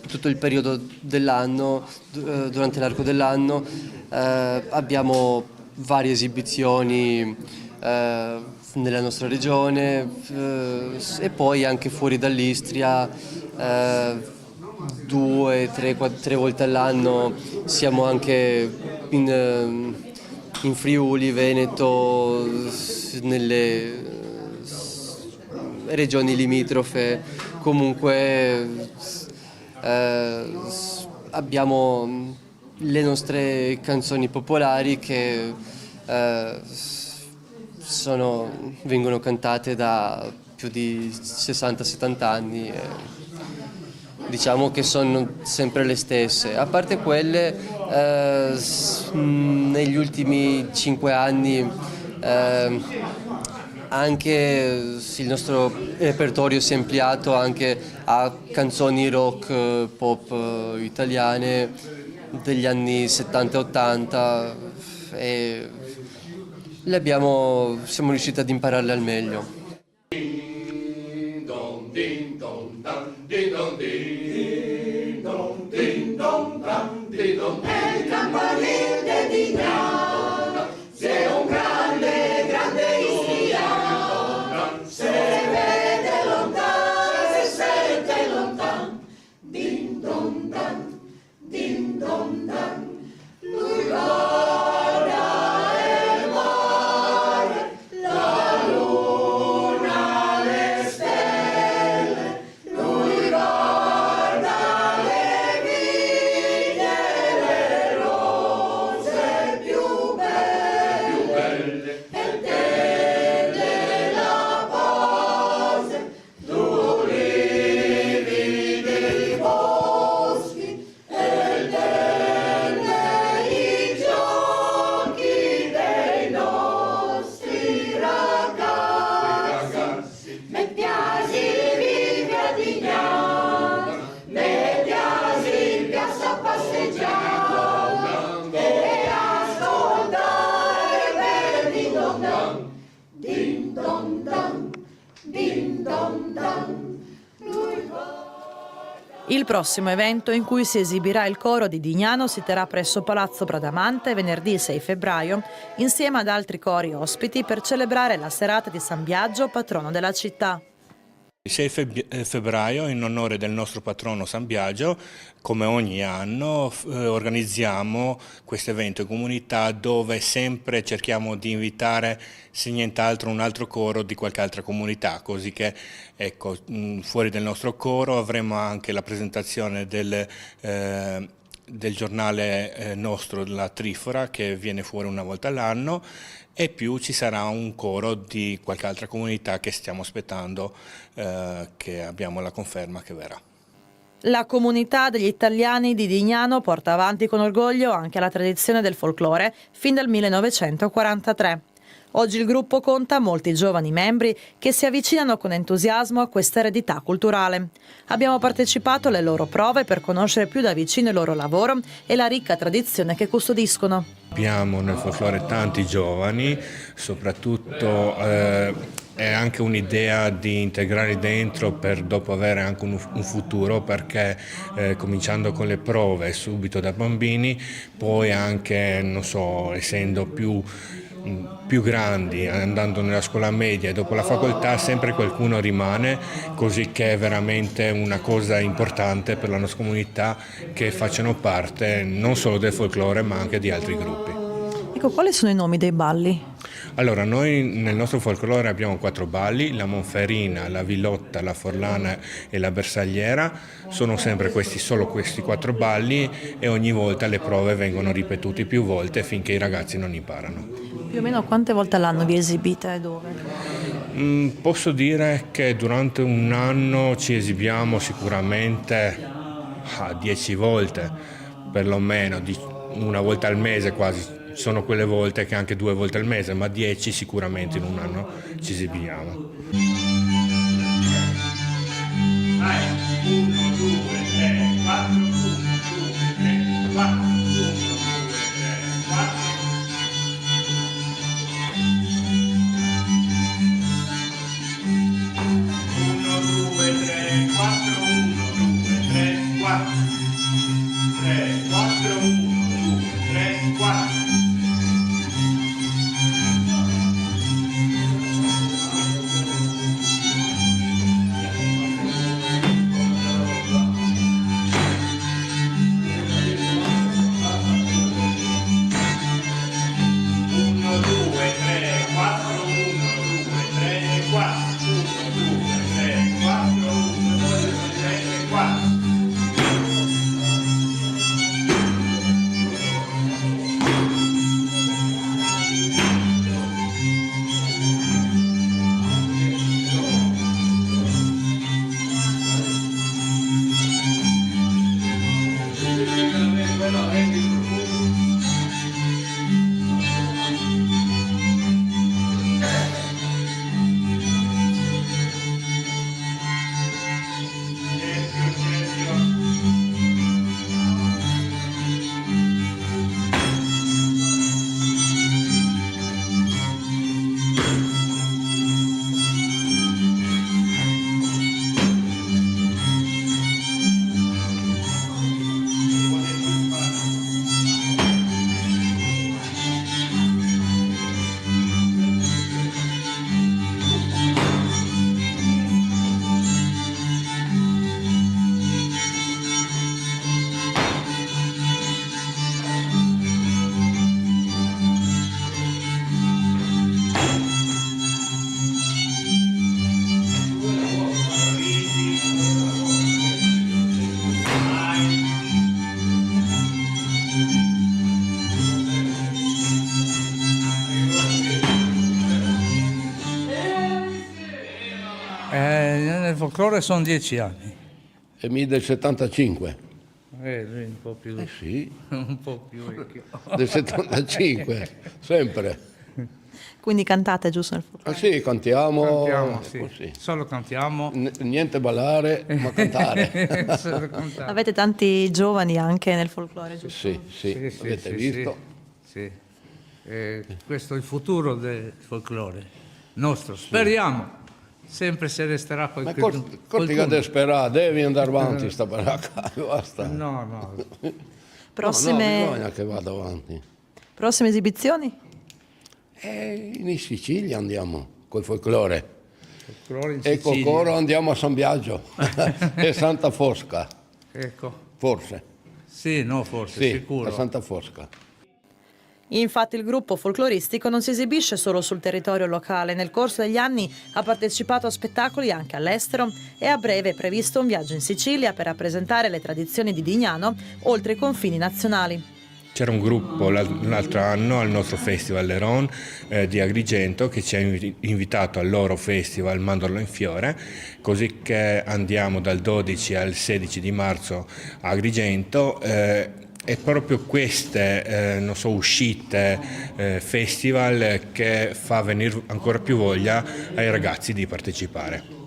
tutto il periodo dell'anno, durante l'arco dell'anno, abbiamo varie esibizioni nella nostra regione e poi anche fuori dall'Istria, 2, 3 volte all'anno siamo anche in Friuli, Veneto, nelle regioni limitrofe. Comunque abbiamo le nostre canzoni popolari che vengono cantate da più di 60-70 anni. Diciamo che sono sempre le stesse, a parte quelle negli ultimi 5 anni anche il nostro repertorio si è ampliato anche a canzoni rock pop italiane degli anni 70-80 e siamo riusciti ad impararle al meglio. È il campanile di Dignano, sei un grande istriano, se vede lontano, se sente lontano, din don dan, lui guarda il mare, la luna, le stelle, lui guarda le vigne, le rose più belle, e tende la pace, tu lividi dei boschi, e tende i giochi dei nostri ragazzi. Mi piace vivere a Dignano, mi piace in piazza a passeggiare e ascoltare per din don dan, din don dan, din don dan. Lui Il prossimo evento in cui si esibirà il coro di Dignano si terrà presso Palazzo Bradamante venerdì 6 febbraio insieme ad altri cori ospiti per celebrare la serata di San Biagio, patrono della città. Il 6 febbraio, in onore del nostro patrono San Biagio, come ogni anno organizziamo questo evento in comunità dove sempre cerchiamo di invitare, se nient'altro, un altro coro di qualche altra comunità, così che fuori del nostro coro avremo anche la presentazione del giornale nostro, la Trifora, che viene fuori una volta all'anno, e più ci sarà un coro di qualche altra comunità che stiamo aspettando, che abbiamo la conferma che verrà. La comunità degli italiani di Dignano porta avanti con orgoglio anche la tradizione del folklore fin dal 1943. Oggi il gruppo conta molti giovani membri che si avvicinano con entusiasmo a questa eredità culturale. Abbiamo partecipato alle loro prove per conoscere più da vicino il loro lavoro e la ricca tradizione che custodiscono. Abbiamo nel folklore tanti giovani, soprattutto è anche un'idea di integrare dentro per dopo avere anche un futuro, perché cominciando con le prove subito da bambini, poi anche, non so, essendo più grandi, andando nella scuola media e dopo la facoltà, sempre qualcuno rimane, così che è veramente una cosa importante per la nostra comunità che facciano parte non solo del folklore ma anche di altri gruppi. Ecco, quali sono i nomi dei balli? Allora, noi nel nostro folklore abbiamo 4 balli: la monferina, la vilotta, la forlana e la bersagliera. Sono sempre solo questi 4 balli, e ogni volta le prove vengono ripetute più volte finché i ragazzi non imparano. Più o meno quante volte all'anno vi esibite e dove? Posso dire che durante un anno ci esibiamo sicuramente 10 volte, perlomeno, una volta al mese quasi. Sono quelle volte che anche 2 volte al mese, ma 10 sicuramente in un anno ci esibiamo. 1, 2, 3, 4, 1, 2, 3, 4, 1, 2, 3, 4. Nel folklore sono 10 anni. E mi del 75. Lui un po' più. Sì. Un po' più vecchio. Del 75, sempre. Quindi cantate giusto nel folklore? Ah sì, cantiamo. Sì. Solo cantiamo. Niente ballare, ma cantare. Solo cantare. Avete tanti giovani anche nel folklore, giusto? Sì. Avete visto? Sì. Questo è il futuro del folklore nostro, speriamo. Sempre se resterà poi. Ma corti che sperare, devi andare avanti sta baracca, basta. No. Prossime... No, bisogna che vada avanti. Prossime esibizioni? In Sicilia andiamo col folklore. Folklore in e col Sicilia. coro andiamo a San Biagio e Santa Fosca. Ecco. Forse. Sì, no, forse, sì, sicuro. a Santa Fosca. Infatti il gruppo folcloristico non si esibisce solo sul territorio locale, nel corso degli anni ha partecipato a spettacoli anche all'estero e a breve è previsto un viaggio in Sicilia per rappresentare le tradizioni di Dignano oltre i confini nazionali. C'era un gruppo l'altro anno al nostro festival Leron di Agrigento che ci ha invitato al loro festival Mandorlo in Fiore, così che andiamo dal 12 al 16 di marzo a Agrigento. E proprio queste uscite, festival che fa venire ancora più voglia ai ragazzi di partecipare.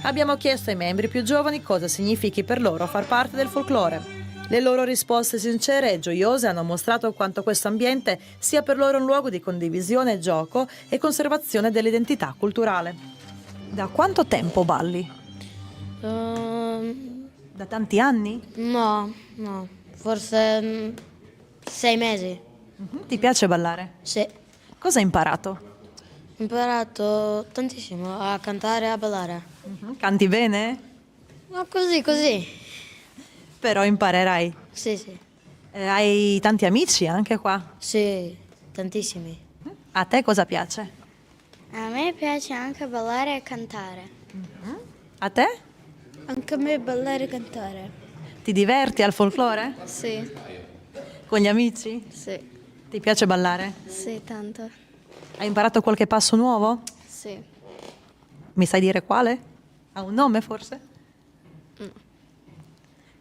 Abbiamo chiesto ai membri più giovani cosa significhi per loro far parte del folklore. Le loro risposte sincere e gioiose hanno mostrato quanto questo ambiente sia per loro un luogo di condivisione, gioco e conservazione dell'identità culturale. Da quanto tempo balli? Da tanti anni? No, forse 6 mesi. Ti piace ballare? Sì. Cosa hai imparato? Ho imparato tantissimo a cantare e a ballare. Canti bene? Ma così. Però imparerai. Sì. Hai tanti amici anche qua? Sì, tantissimi. A te cosa piace? A me piace anche ballare e cantare. A te? Anche a me ballare e cantare. Ti diverti al folklore? Sì. Con gli amici? Sì. Ti piace ballare? Sì, tanto. Hai imparato qualche passo nuovo? Sì. Mi sai dire quale? Ha un nome forse? No.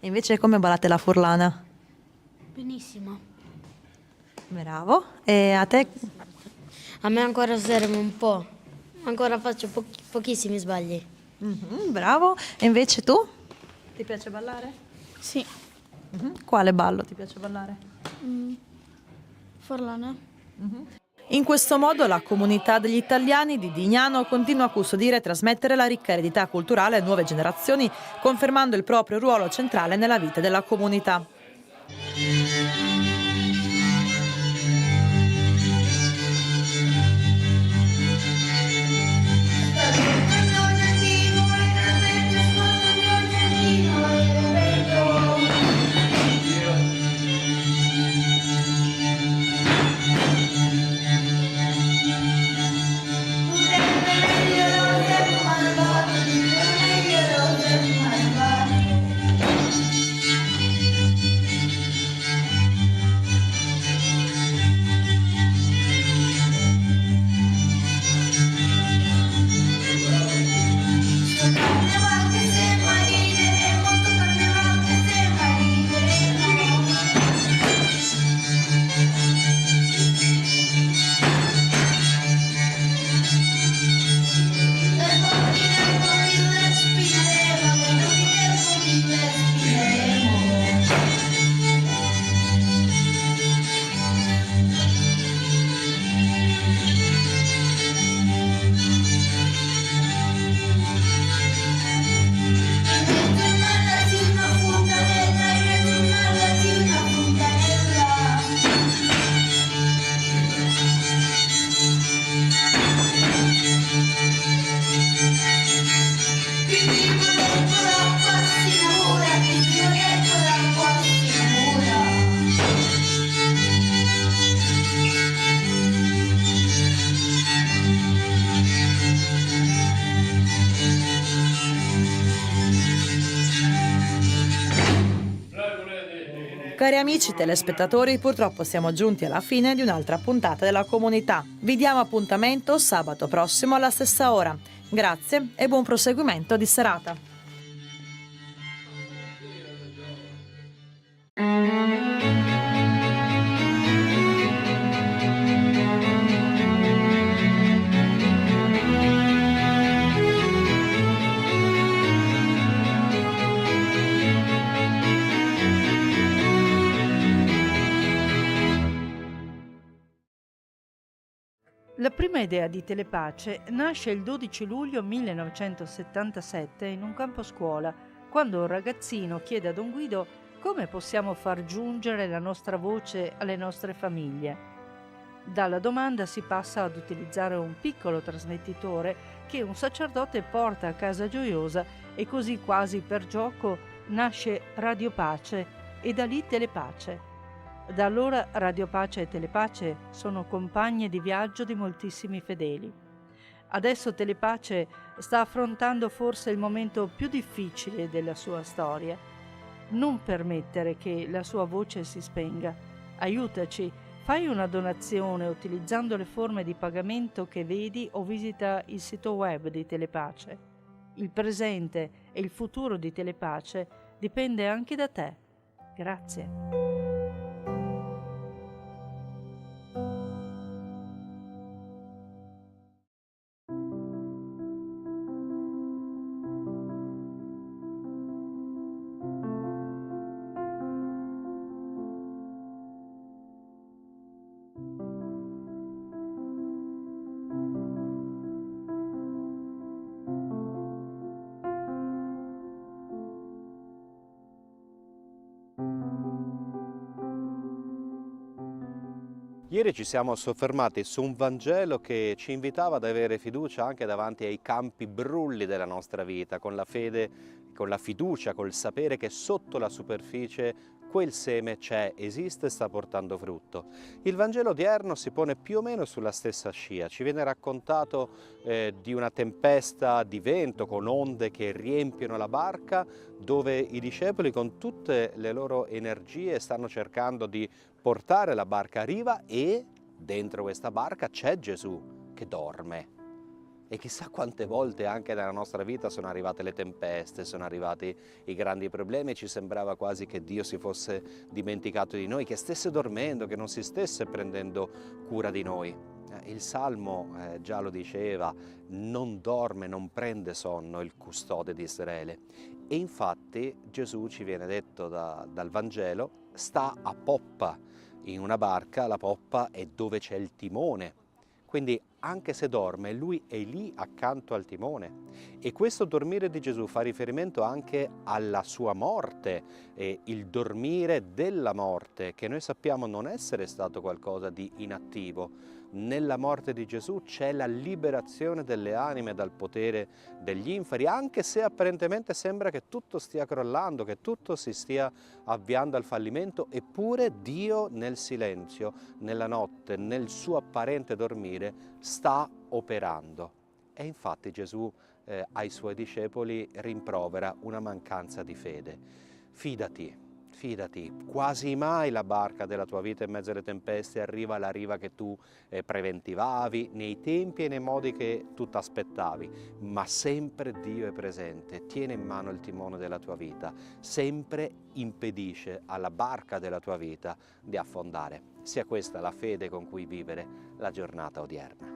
E invece come ballate la furlana? Benissimo. Bravo. E a te? A me ancora serve un po'. Ancora faccio pochissimi sbagli. Bravo. E invece tu? Ti piace ballare? Sì. Quale ballo ti piace ballare? Furlana. In questo modo la comunità degli italiani di Dignano continua a custodire e trasmettere la ricca eredità culturale a nuove generazioni, confermando il proprio ruolo centrale nella vita della comunità. Cari amici telespettatori, purtroppo siamo giunti alla fine di un'altra puntata della Comunità. Vi diamo appuntamento sabato prossimo alla stessa ora. Grazie e buon proseguimento di serata. La prima idea di Telepace nasce il 12 luglio 1977 in un campo scuola, quando un ragazzino chiede a Don Guido come possiamo far giungere la nostra voce alle nostre famiglie. Dalla domanda si passa ad utilizzare un piccolo trasmettitore che un sacerdote porta a casa Gioiosa e così quasi per gioco nasce Radio Pace e da lì Telepace. Da allora Radio Pace e Telepace sono compagne di viaggio di moltissimi fedeli. Adesso Telepace sta affrontando forse il momento più difficile della sua storia. Non permettere che la sua voce si spenga. Aiutaci, fai una donazione utilizzando le forme di pagamento che vedi o visita il sito web di Telepace. Il presente e il futuro di Telepace dipende anche da te. Grazie. Ieri ci siamo soffermati su un Vangelo che ci invitava ad avere fiducia anche davanti ai campi brulli della nostra vita, con la fede, con la fiducia, col sapere che sotto la superficie quel seme c'è, esiste e sta portando frutto. Il Vangelo odierno si pone più o meno sulla stessa scia, ci viene raccontato di una tempesta di vento con onde che riempiono la barca, dove i discepoli con tutte le loro energie stanno cercando di portare la barca a riva e dentro questa barca c'è Gesù che dorme. E chissà quante volte anche nella nostra vita sono arrivate le tempeste, sono arrivati i grandi problemi e ci sembrava quasi che Dio si fosse dimenticato di noi, che stesse dormendo, che non si stesse prendendo cura di noi. Il Salmo già lo diceva, non dorme, non prende sonno il custode di Israele. E infatti Gesù, ci viene detto dal Vangelo, sta a poppa in una barca, la poppa è dove c'è il timone. Quindi anche se dorme, lui è lì accanto al timone. E questo dormire di Gesù fa riferimento anche alla sua morte, e il dormire della morte, che noi sappiamo non essere stato qualcosa di inattivo. Nella morte di Gesù c'è la liberazione delle anime dal potere degli inferi, anche se apparentemente sembra che tutto stia crollando, che tutto si stia avviando al fallimento, eppure Dio nel silenzio, nella notte, nel suo apparente dormire, sta operando. E infatti Gesù ai suoi discepoli rimprovera una mancanza di fede. Fidati. Fidati, quasi mai la barca della tua vita in mezzo alle tempeste arriva alla riva che tu preventivavi, nei tempi e nei modi che tu ti aspettavi, ma sempre Dio è presente, tiene in mano il timone della tua vita, sempre impedisce alla barca della tua vita di affondare. Sia questa la fede con cui vivere la giornata odierna.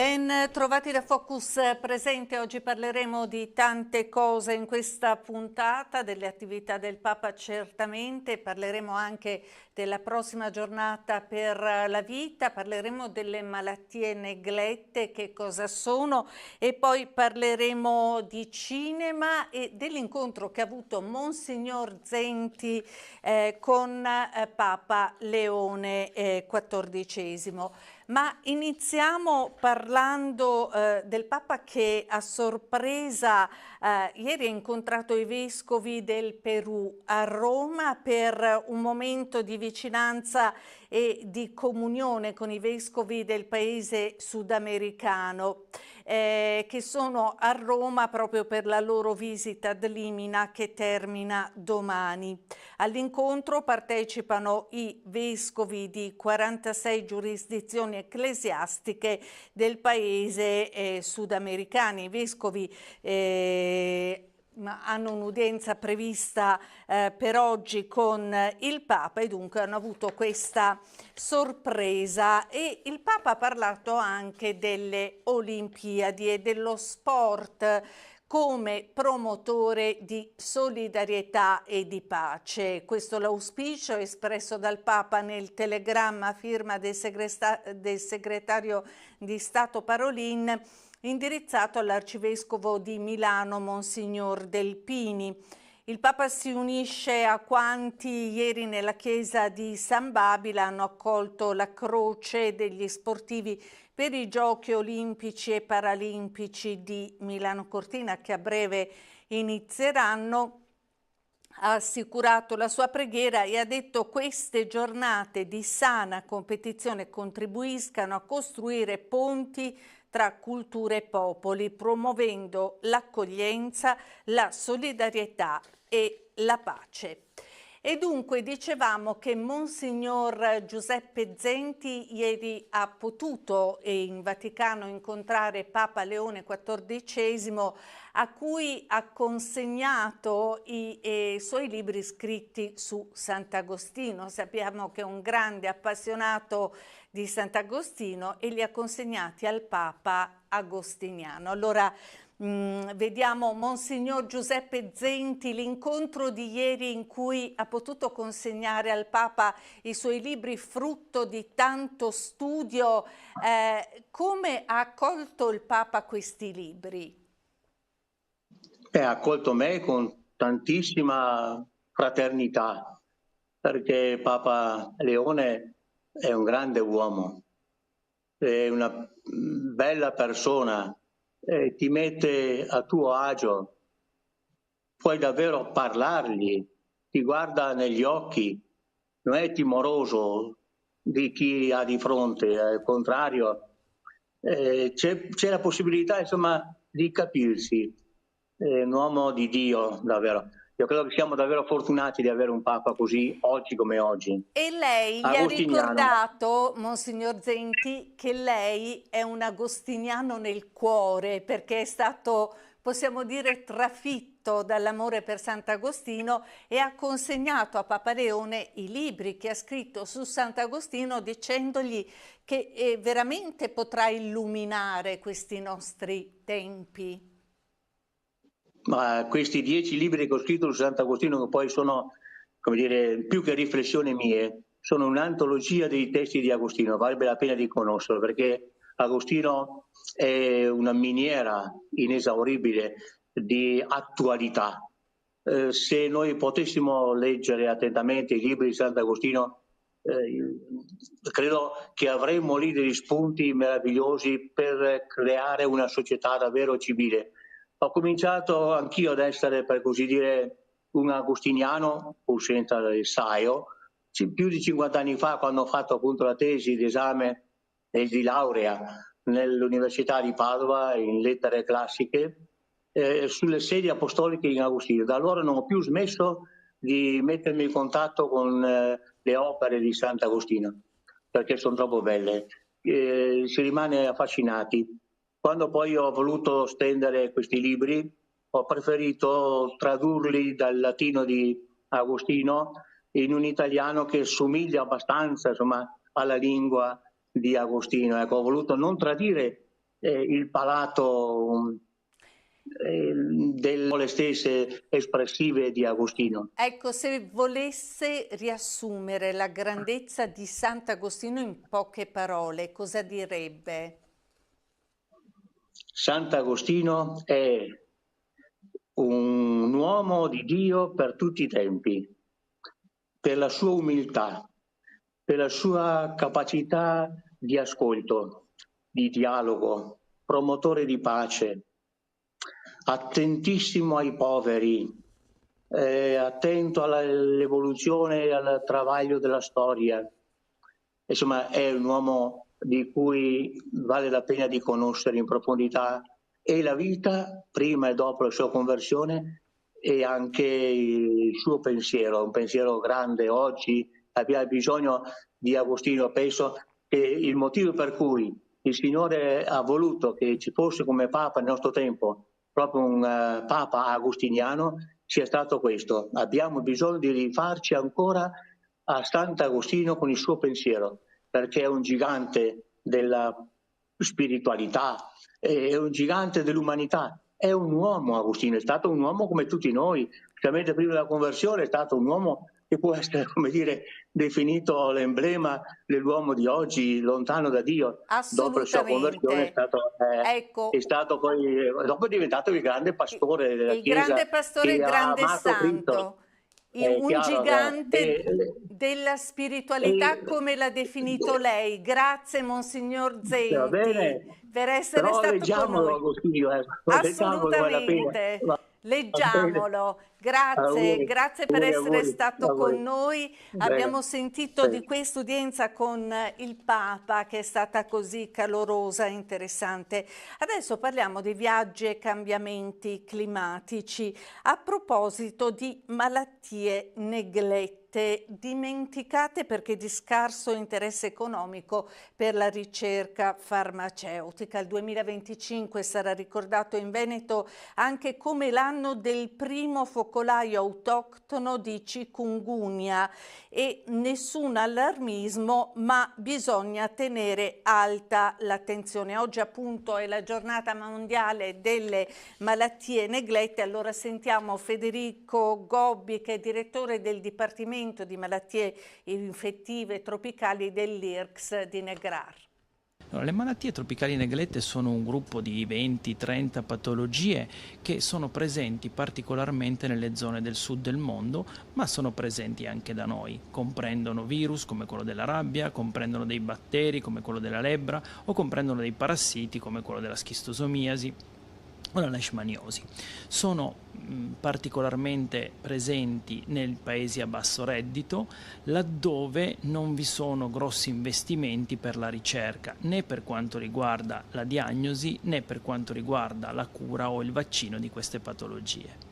Ben trovati da Focus Presente. Oggi parleremo di tante cose in questa puntata, delle attività del Papa certamente, parleremo anche della prossima giornata per la vita, parleremo delle malattie neglette, che cosa sono, e poi parleremo di cinema e dell'incontro che ha avuto Monsignor Zenti con Papa Leone XIV. Ma iniziamo parlando del Papa che a sorpresa ieri ha incontrato i vescovi del Perù a Roma per un momento di vicinanza e di comunione con i vescovi del paese sudamericano che sono a Roma proprio per la loro visita ad Limina che termina domani. All'incontro partecipano i vescovi di 46 giurisdizioni ecclesiastiche del paese sudamericani. I vescovi hanno un'udienza prevista per oggi con il Papa e dunque hanno avuto questa sorpresa, e il Papa ha parlato anche delle Olimpiadi e dello sport come promotore di solidarietà e di pace. Questo è l'auspicio espresso dal Papa nel telegramma a firma del segretario di Stato Parolin, indirizzato all'arcivescovo di Milano, Monsignor Delpini. Il Papa si unisce a quanti ieri nella chiesa di San Babila hanno accolto la croce degli sportivi per i Giochi Olimpici e Paralimpici di Milano Cortina, che a breve inizieranno. Ha assicurato la sua preghiera e ha detto: queste giornate di sana competizione contribuiscano a costruire ponti tra culture e popoli, promuovendo l'accoglienza, la solidarietà e la pace. E dunque dicevamo che Monsignor Giuseppe Zenti ieri ha potuto in Vaticano incontrare Papa Leone XIV, a cui ha consegnato i suoi libri scritti su Sant'Agostino. Sappiamo che è un grande appassionato di Sant'Agostino e li ha consegnati al Papa agostiniano. Allora vediamo Monsignor Giuseppe Zenti, l'incontro di ieri in cui ha potuto consegnare al Papa i suoi libri frutto di tanto studio. Come ha accolto il Papa questi libri? Ha accolto me con tantissima fraternità, perché Papa Leone è un grande uomo, è una bella persona, ti mette a tuo agio, puoi davvero parlargli, ti guarda negli occhi, non è timoroso di chi ha di fronte, al contrario, c'è la possibilità insomma di capirsi. È un uomo di Dio davvero. Io credo che siamo davvero fortunati di avere un Papa così oggi come oggi. E lei gli ha ricordato, Monsignor Zenti, che lei è un agostiniano nel cuore, perché è stato, possiamo dire, trafitto dall'amore per Sant'Agostino, e ha consegnato a Papa Leone i libri che ha scritto su Sant'Agostino, dicendogli che veramente potrà illuminare questi nostri tempi. Ma questi 10 libri che ho scritto su Sant'Agostino, che poi sono, come dire, più che riflessioni mie, sono un'antologia dei testi di Agostino, varrebbe la pena di conoscerlo, perché Agostino è una miniera inesauribile di attualità. Se noi potessimo leggere attentamente i libri di Sant'Agostino, credo che avremmo lì degli spunti meravigliosi per creare una società davvero civile. Ho cominciato anch'io ad essere, per così dire, un agostiniano, pur senza il saio, più di 50 anni fa, quando ho fatto appunto la tesi di esame e di laurea nell'Università di Padova in lettere classiche, sulle sedie apostoliche in Agostino. Da allora non ho più smesso di mettermi in contatto con le opere di Sant'Agostino, perché sono troppo belle. Si rimane affascinati. Quando poi ho voluto stendere questi libri, ho preferito tradurli dal latino di Agostino in un italiano che somiglia abbastanza, insomma, alla lingua di Agostino. Ecco, ho voluto non tradire il palato delle stesse espressive di Agostino. Ecco, se volesse riassumere la grandezza di Sant'Agostino in poche parole, cosa direbbe? Sant'Agostino è un uomo di Dio per tutti i tempi, per la sua umiltà, per la sua capacità di ascolto, di dialogo, promotore di pace, attentissimo ai poveri, attento all'evoluzione e al travaglio della storia. Insomma, è un uomo di cui vale la pena di conoscere in profondità e la vita, prima e dopo la sua conversione, e anche il suo pensiero, un pensiero grande. Oggi abbiamo bisogno di Agostino. Penso che il motivo per cui il Signore ha voluto che ci fosse come Papa nel nostro tempo proprio un Papa agostiniano sia stato questo. Abbiamo bisogno di rifarci ancora a Sant'Agostino con il suo pensiero, perché è un gigante della spiritualità, è un gigante dell'umanità. È un uomo Agostino, è stato un uomo come tutti noi, specialmente prima della conversione è stato un uomo che può essere, come dire, definito l'emblema dell'uomo di oggi, lontano da Dio. Dopo la sua conversione è stato poi, dopo è diventato il grande pastore della Chiesa. Il grande pastore, il grande santo. Un gigante della spiritualità, come l'ha definito lei. Grazie Monsignor Zenti per essere stato con noi. Agostino, assolutamente, leggiamolo. Grazie, grazie per essere stato con noi. Abbiamo sentito di questa udienza con il Papa, che è stata così calorosa e interessante. Adesso parliamo di viaggi e cambiamenti climatici. A proposito di malattie neglette, dimenticate perché di scarso interesse economico per la ricerca farmaceutica. Il 2025 sarà ricordato in Veneto anche come l'anno del primo focolaio autoctono di chikungunya, e nessun allarmismo, ma bisogna tenere alta l'attenzione. Oggi appunto è la giornata mondiale delle malattie neglette. Allora sentiamo Federico Gobbi, che è direttore del Dipartimento di malattie infettive tropicali dell'IRCS di Negrar. Le malattie tropicali neglette sono un gruppo di 20-30 patologie che sono presenti particolarmente nelle zone del sud del mondo, ma sono presenti anche da noi. Comprendono virus come quello della rabbia, comprendono dei batteri come quello della lebbra o comprendono dei parassiti come quello della schistosomiasi o la leishmaniosi. Sono particolarmente presenti nei paesi a basso reddito, laddove non vi sono grossi investimenti per la ricerca, né per quanto riguarda la diagnosi, né per quanto riguarda la cura o il vaccino di queste patologie.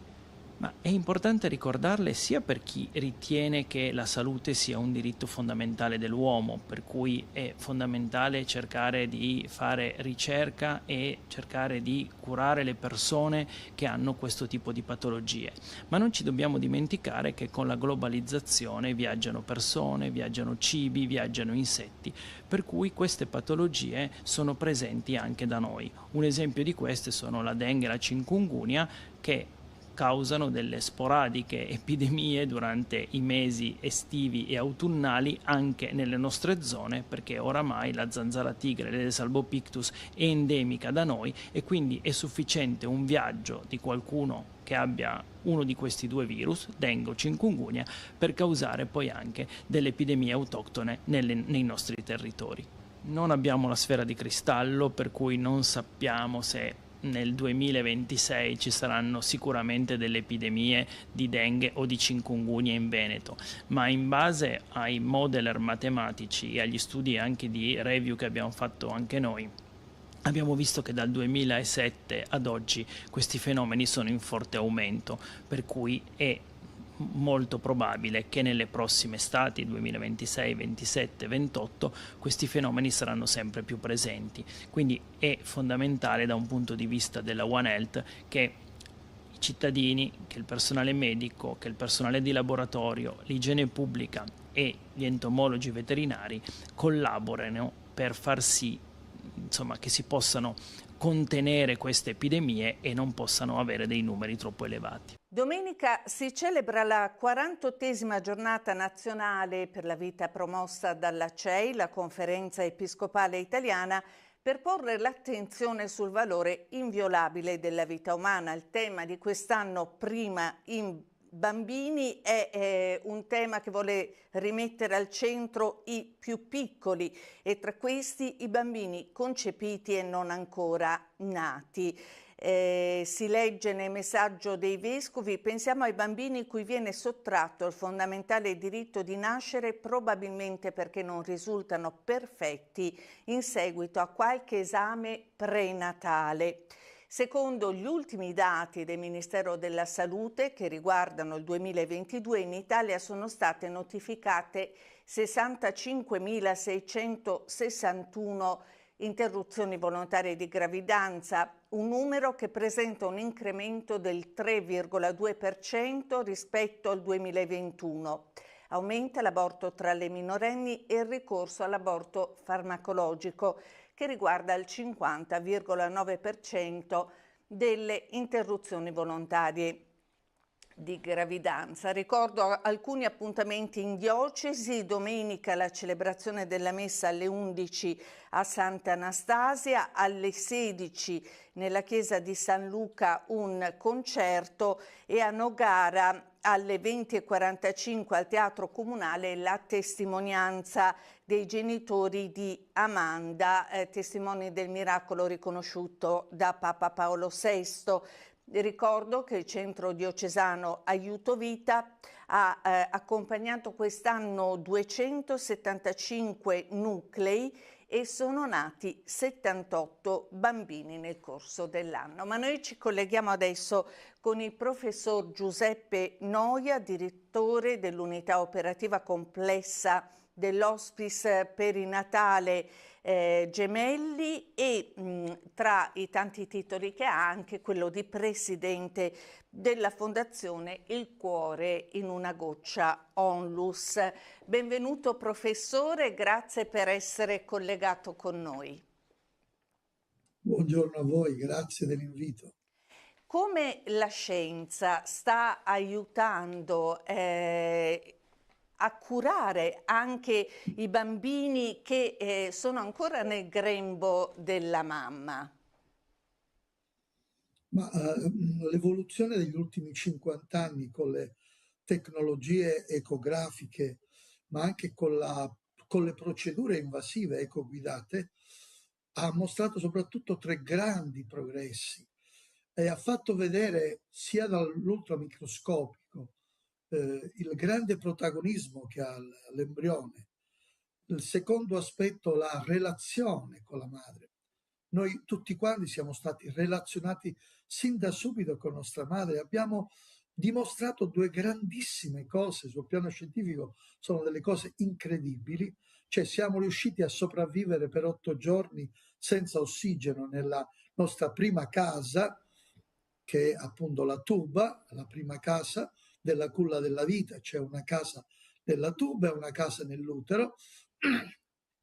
Ma è importante ricordarle sia per chi ritiene che la salute sia un diritto fondamentale dell'uomo, per cui è fondamentale cercare di fare ricerca e cercare di curare le persone che hanno questo tipo di patologie. Ma non ci dobbiamo dimenticare che con la globalizzazione viaggiano persone, viaggiano cibi, viaggiano insetti, per cui queste patologie sono presenti anche da noi. Un esempio di queste sono la dengue e la chikungunya, che causano delle sporadiche epidemie durante i mesi estivi e autunnali anche nelle nostre zone, perché oramai la zanzara tigre, l'Aedes albopictus, è endemica da noi e quindi è sufficiente un viaggio di qualcuno che abbia uno di questi due virus, dengue o chikungunya, per causare poi anche delle epidemie autoctone nei nostri territori. Non abbiamo la sfera di cristallo, per cui non sappiamo se nel 2026 ci saranno sicuramente delle epidemie di dengue o di chikungunya in Veneto, ma in base ai modeler matematici e agli studi anche di review che abbiamo fatto anche noi, abbiamo visto che dal 2007 ad oggi questi fenomeni sono in forte aumento, per cui è molto probabile che nelle prossime estati 2026, 27, 28 questi fenomeni saranno sempre più presenti. Quindi è fondamentale da un punto di vista della One Health che i cittadini, che il personale medico, che il personale di laboratorio, l'igiene pubblica e gli entomologi veterinari collaborino per far sì insomma, che si possano contenere queste epidemie e non possano avere dei numeri troppo elevati. Domenica si celebra la 48esima giornata nazionale per la vita promossa dalla CEI, la Conferenza Episcopale Italiana, per porre l'attenzione sul valore inviolabile della vita umana. Il tema di quest'anno, Prima in bambini, è un tema che vuole rimettere al centro i più piccoli e tra questi i bambini concepiti e non ancora nati. Si legge nel messaggio dei vescovi: pensiamo ai bambini cui viene sottratto il fondamentale diritto di nascere, probabilmente perché non risultano perfetti in seguito a qualche esame prenatale. Secondo gli ultimi dati del Ministero della Salute, che riguardano il 2022, in Italia sono state notificate 65.661 interruzioni volontarie di gravidanza, un numero che presenta un incremento del 3,2% rispetto al 2021. Aumenta l'aborto tra le minorenni e il ricorso all'aborto farmacologico, che riguarda il 50,9% delle interruzioni volontarie di gravidanza. Ricordo alcuni appuntamenti in diocesi: domenica la celebrazione della messa alle 11 a Santa Anastasia, alle 16 nella chiesa di San Luca un concerto e a Nogara alle 20:45 al Teatro Comunale la testimonianza dei genitori di Amanda, testimoni del miracolo riconosciuto da Papa Paolo VI. Ricordo che il Centro Diocesano Aiuto Vita ha accompagnato quest'anno 275 nuclei e sono nati 78 bambini nel corso dell'anno. Ma noi ci colleghiamo adesso con il professor Giuseppe Noia, direttore dell'unità operativa complessa dell'Hospice Perinatale Gemelli e tra i tanti titoli che ha anche quello di presidente della fondazione Il Cuore in una Goccia Onlus. Benvenuto professore, grazie per essere collegato con noi. Buongiorno a voi, grazie dell'invito. Come la scienza sta aiutando a curare anche i bambini che sono ancora nel grembo della mamma? L'evoluzione degli ultimi 50 anni con le tecnologie ecografiche, ma anche con le procedure invasive ecoguidate, ha mostrato soprattutto 3 grandi progressi e ha fatto vedere sia dall'ultramicroscopico il grande protagonismo che ha l'embrione. Il secondo aspetto, la relazione con la madre. Noi tutti quanti siamo stati relazionati sin da subito con nostra madre, abbiamo dimostrato 2 grandissime cose sul piano scientifico, sono delle cose incredibili, cioè siamo riusciti a sopravvivere per 8 giorni senza ossigeno nella nostra prima casa, che è appunto la tuba, la prima casa della culla della vita, c'è una casa nella tuba e una casa nell'utero,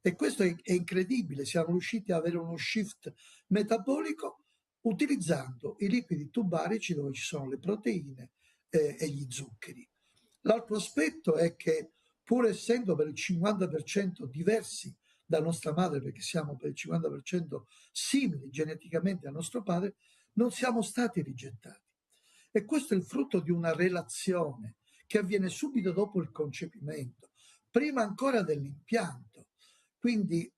e questo è incredibile, siamo riusciti ad avere uno shift metabolico utilizzando i liquidi tubarici dove ci sono le proteine e gli zuccheri. L'altro aspetto è che pur essendo per il 50% diversi da nostra madre, perché siamo per il 50% simili geneticamente a nostro padre, non siamo stati rigettati. E questo è il frutto di una relazione che avviene subito dopo il concepimento, prima ancora dell'impianto. Quindi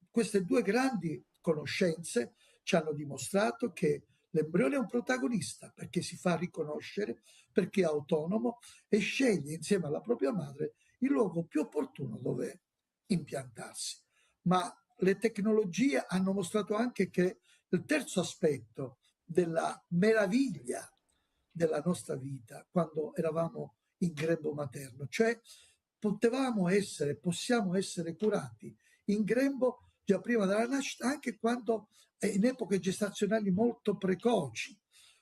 queste 2 grandi conoscenze ci hanno dimostrato che l'embrione è un protagonista perché si fa riconoscere, perché è autonomo e sceglie insieme alla propria madre il luogo più opportuno dove impiantarsi. Ma le tecnologie hanno mostrato anche che il terzo aspetto della meraviglia della nostra vita quando eravamo in grembo materno, cioè possiamo essere curati in grembo già prima della nascita, anche quando in epoche gestazionali molto precoci,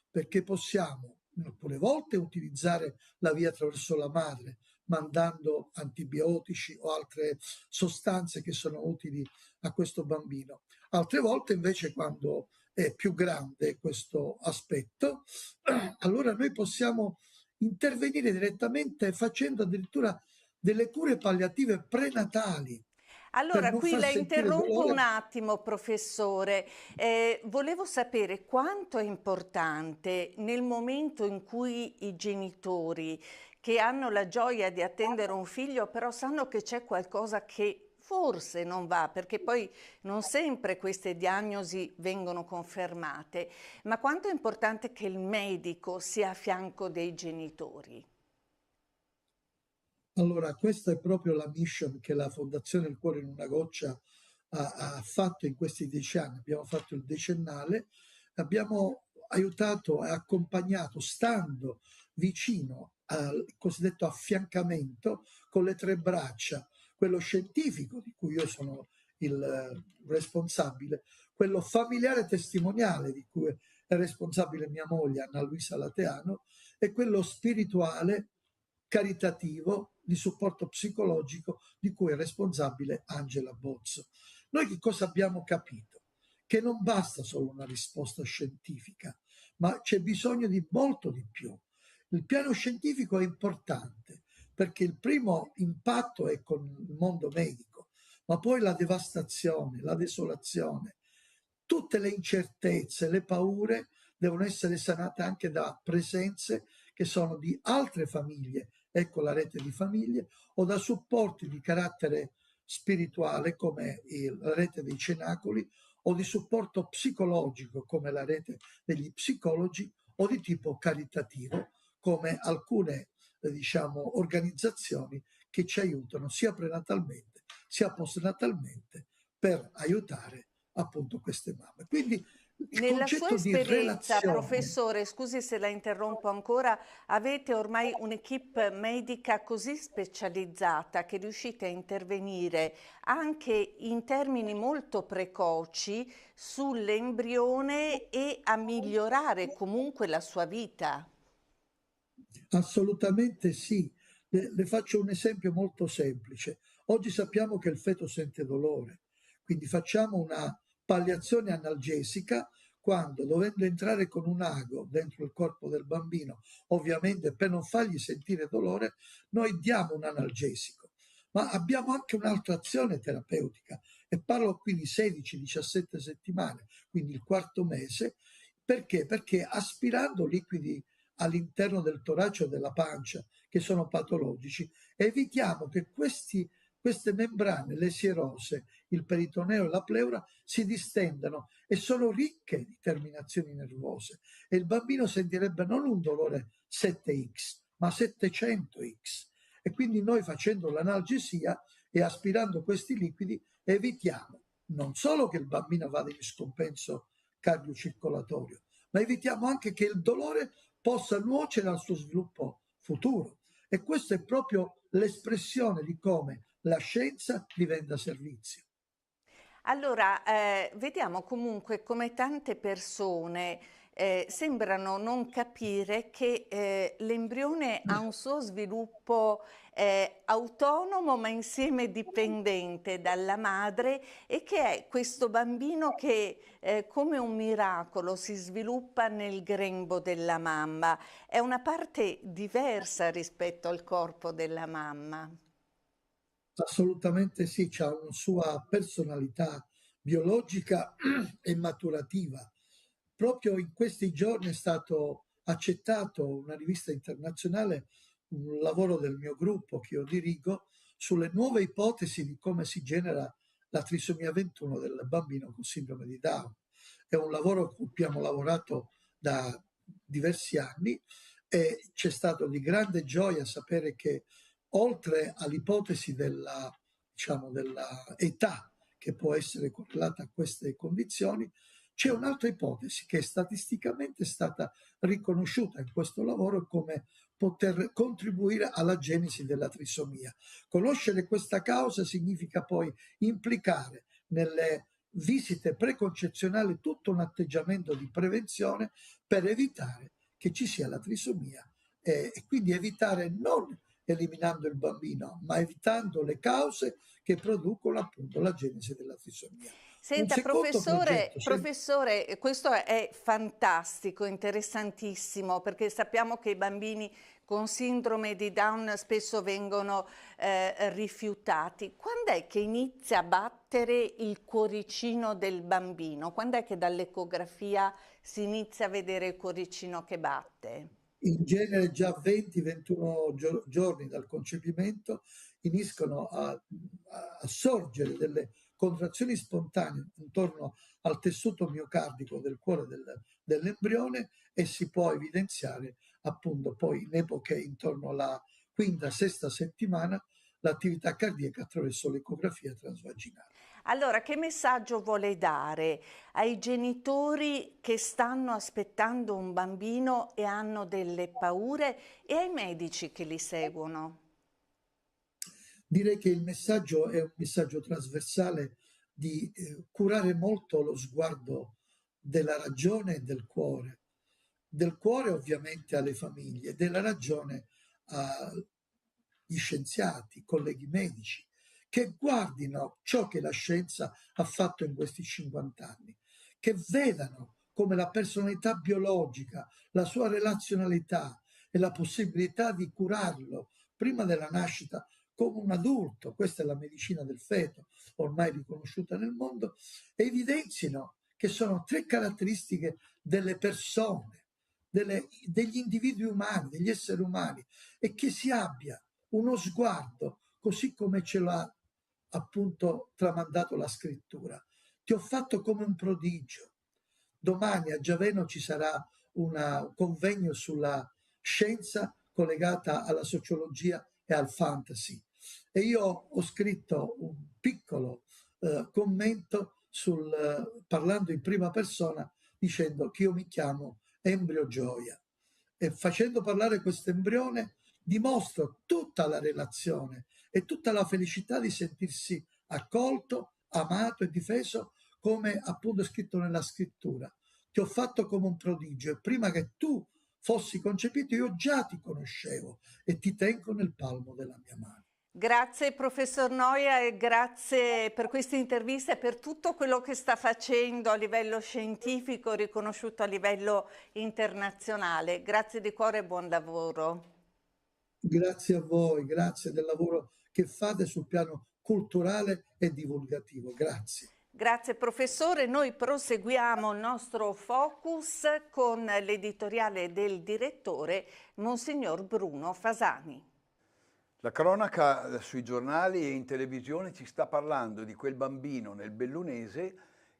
perché possiamo alcune volte utilizzare la via attraverso la madre, mandando antibiotici o altre sostanze che sono utili a questo bambino. Altre volte invece, quando è più grande questo aspetto, allora noi possiamo intervenire direttamente facendo addirittura delle cure palliative prenatali. Allora, qui la interrompo un attimo, professore. Volevo sapere quanto è importante nel momento in cui i genitori che hanno la gioia di attendere un figlio, però sanno che c'è qualcosa che forse non va, perché poi non sempre queste diagnosi vengono confermate, ma quanto è importante che il medico sia a fianco dei genitori? Allora, questa è proprio la mission che la Fondazione Il Cuore in una Goccia ha fatto in questi 10 anni. Abbiamo fatto il decennale, abbiamo aiutato e accompagnato, stando vicino al cosiddetto affiancamento con le 3 braccia, quello scientifico di cui io sono il responsabile, quello familiare testimoniale di cui è responsabile mia moglie Anna Luisa Lateano e quello spirituale caritativo di supporto psicologico di cui è responsabile Angela Bozzo. Noi che cosa abbiamo capito? Che non basta solo una risposta scientifica, ma c'è bisogno di molto di più. Il piano scientifico è importante perché il primo impatto è con il mondo medico, ma poi la devastazione, la desolazione, tutte le incertezze, le paure devono essere sanate anche da presenze che sono di altre famiglie, ecco la rete di famiglie, o da supporti di carattere spirituale come la rete dei cenacoli, o di supporto psicologico come la rete degli psicologi, o di tipo caritativo come alcune organizzazioni che ci aiutano sia prenatalmente sia postnatalmente per aiutare appunto queste mamme. Quindi nella sua esperienza, professore, scusi se la interrompo ancora, avete ormai un'equipe medica così specializzata che riuscite a intervenire anche in termini molto precoci sull'embrione e a migliorare comunque la sua vita. Assolutamente sì. Le faccio un esempio molto semplice. Oggi sappiamo che il feto sente dolore, quindi facciamo una palliazione analgesica quando, dovendo entrare con un ago dentro il corpo del bambino, ovviamente per non fargli sentire dolore, noi diamo un analgesico. Ma abbiamo anche un'altra azione terapeutica e parlo qui di 16-17 settimane, quindi il 4º mese. Perché? Perché aspirando liquidi all'interno del torace o della pancia che sono patologici, evitiamo che queste membrane, le sierose, il peritoneo e la pleura si distendano e sono ricche di terminazioni nervose e il bambino sentirebbe non un dolore 7x ma 700x e quindi noi facendo l'analgesia e aspirando questi liquidi evitiamo non solo che il bambino vada in scompenso cardiocircolatorio, ma evitiamo anche che il dolore possa nuocere al suo sviluppo futuro. E questa è proprio l'espressione di come la scienza diventa servizio. Allora, vediamo comunque come tante persone sembrano non capire che l'embrione ha un suo sviluppo autonomo ma insieme dipendente dalla madre e che è questo bambino che come un miracolo si sviluppa nel grembo della mamma. È una parte diversa rispetto al corpo della mamma. Assolutamente sì, c'ha una sua personalità biologica e maturativa. Proprio in questi giorni è stato accettato una rivista internazionale, un lavoro del mio gruppo che io dirigo, sulle nuove ipotesi di come si genera la trisomia 21 del bambino con sindrome di Down. È un lavoro con cui abbiamo lavorato da diversi anni e c'è stato di grande gioia sapere che oltre all'ipotesi della età che può essere correlata a queste condizioni, c'è un'altra ipotesi che statisticamente è stata riconosciuta in questo lavoro come poter contribuire alla genesi della trisomia. Conoscere questa causa significa poi implicare nelle visite preconcezionali tutto un atteggiamento di prevenzione per evitare che ci sia la trisomia e quindi evitare non eliminando il bambino, ma evitando le cause che producono appunto la genesi della trisomia. Senta, professore, questo è fantastico, interessantissimo, perché sappiamo che i bambini con sindrome di Down spesso vengono rifiutati. Quando è che inizia a battere il cuoricino del bambino? Quando è che dall'ecografia si inizia a vedere il cuoricino che batte? In genere già 20-21 giorni dal concepimento iniziano a sorgere delle contrazioni spontanee intorno al tessuto miocardico del cuore dell'embrione e si può evidenziare appunto poi in epoche intorno alla quinta, sesta settimana l'attività cardiaca attraverso l'ecografia transvaginale. Allora, che messaggio vuole dare ai genitori che stanno aspettando un bambino e hanno delle paure e ai medici che li seguono? Direi che il messaggio è un messaggio trasversale di curare molto lo sguardo della ragione e del cuore ovviamente alle famiglie, della ragione agli scienziati, colleghi medici, che guardino ciò che la scienza ha fatto in questi 50 anni, che vedano come la personalità biologica, la sua relazionalità e la possibilità di curarlo prima della nascita come un adulto, questa è la medicina del feto, ormai riconosciuta nel mondo, evidenzino che sono 3 caratteristiche delle persone, degli individui umani, degli esseri umani, e che si abbia uno sguardo così come ce l'ha appunto tramandato la scrittura. Ti ho fatto come un prodigio. Domani a Giaveno ci sarà un convegno sulla scienza collegata alla sociologia e al fantasy. E io ho scritto un piccolo commento parlando in prima persona dicendo che io mi chiamo Embrio Gioia e facendo parlare questo embrione dimostro tutta la relazione e tutta la felicità di sentirsi accolto, amato e difeso come appunto è scritto nella scrittura. Ti ho fatto come un prodigio e prima che tu fossi concepito io già ti conoscevo e ti tengo nel palmo della mia mano. Grazie professor Noia e grazie per questa intervista e per tutto quello che sta facendo a livello scientifico, riconosciuto a livello internazionale. Grazie di cuore e buon lavoro. Grazie a voi, grazie del lavoro che fate sul piano culturale e divulgativo. Grazie. Grazie professore, noi proseguiamo il nostro focus con l'editoriale del direttore Monsignor Bruno Fasani. La cronaca sui giornali e in televisione ci sta parlando di quel bambino nel Bellunese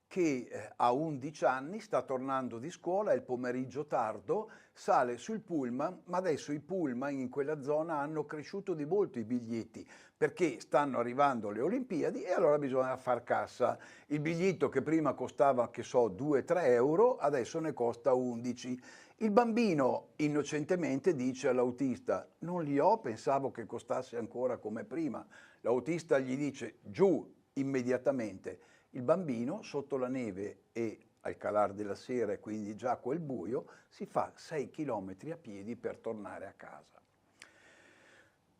che a 11 anni sta tornando di scuola, è il pomeriggio tardo, sale sul pullman, ma adesso i pullman in quella zona hanno cresciuto di molto i biglietti perché stanno arrivando le Olimpiadi e allora bisogna far cassa. Il biglietto che prima costava, che so, 2-3 euro, adesso ne costa 11. Il bambino innocentemente dice all'autista: non li ho, pensavo che costasse ancora come prima. L'autista gli dice: giù immediatamente. Il bambino sotto la neve e al calar della sera, e quindi già quel buio, si fa 6 chilometri a piedi per tornare a casa.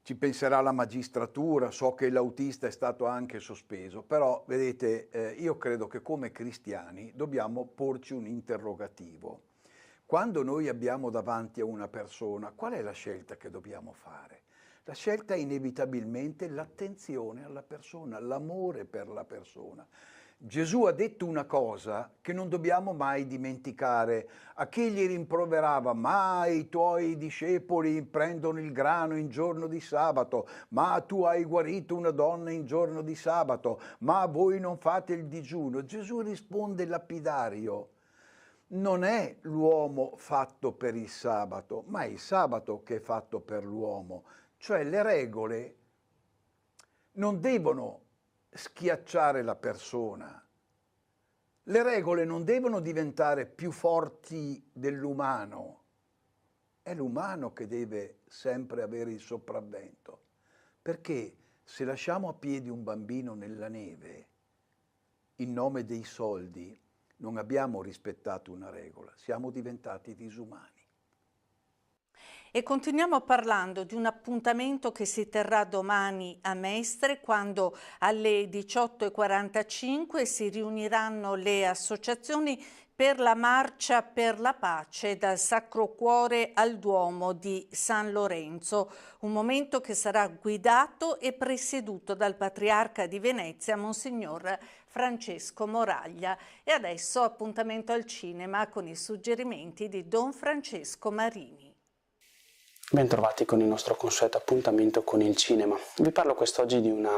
Ci penserà la magistratura, so che l'autista è stato anche sospeso, però vedete, io credo che come cristiani dobbiamo porci un interrogativo. Quando noi abbiamo davanti a una persona, qual è la scelta che dobbiamo fare? La scelta è inevitabilmente l'attenzione alla persona, l'amore per la persona. Gesù ha detto una cosa che non dobbiamo mai dimenticare. A chi gli rimproverava: ma i tuoi discepoli prendono il grano in giorno di sabato, ma tu hai guarito una donna in giorno di sabato, ma voi non fate il digiuno. Gesù risponde lapidario: non è l'uomo fatto per il sabato, ma è il sabato che è fatto per l'uomo. Cioè le regole non devono schiacciare la persona. Le regole non devono diventare più forti dell'umano. È l'umano che deve sempre avere il sopravvento. Perché se lasciamo a piedi un bambino nella neve, in nome dei soldi, non abbiamo rispettato una regola, siamo diventati disumani. E continuiamo parlando di un appuntamento che si terrà domani a Mestre, quando alle 18:45 si riuniranno le associazioni per la Marcia per la Pace dal Sacro Cuore al Duomo di San Lorenzo, un momento che sarà guidato e presieduto dal Patriarca di Venezia, Monsignor Francesco Moraglia. E adesso appuntamento al cinema con i suggerimenti di Don Francesco Marini. Bentrovati con il nostro consueto appuntamento con il cinema. Vi parlo quest'oggi di una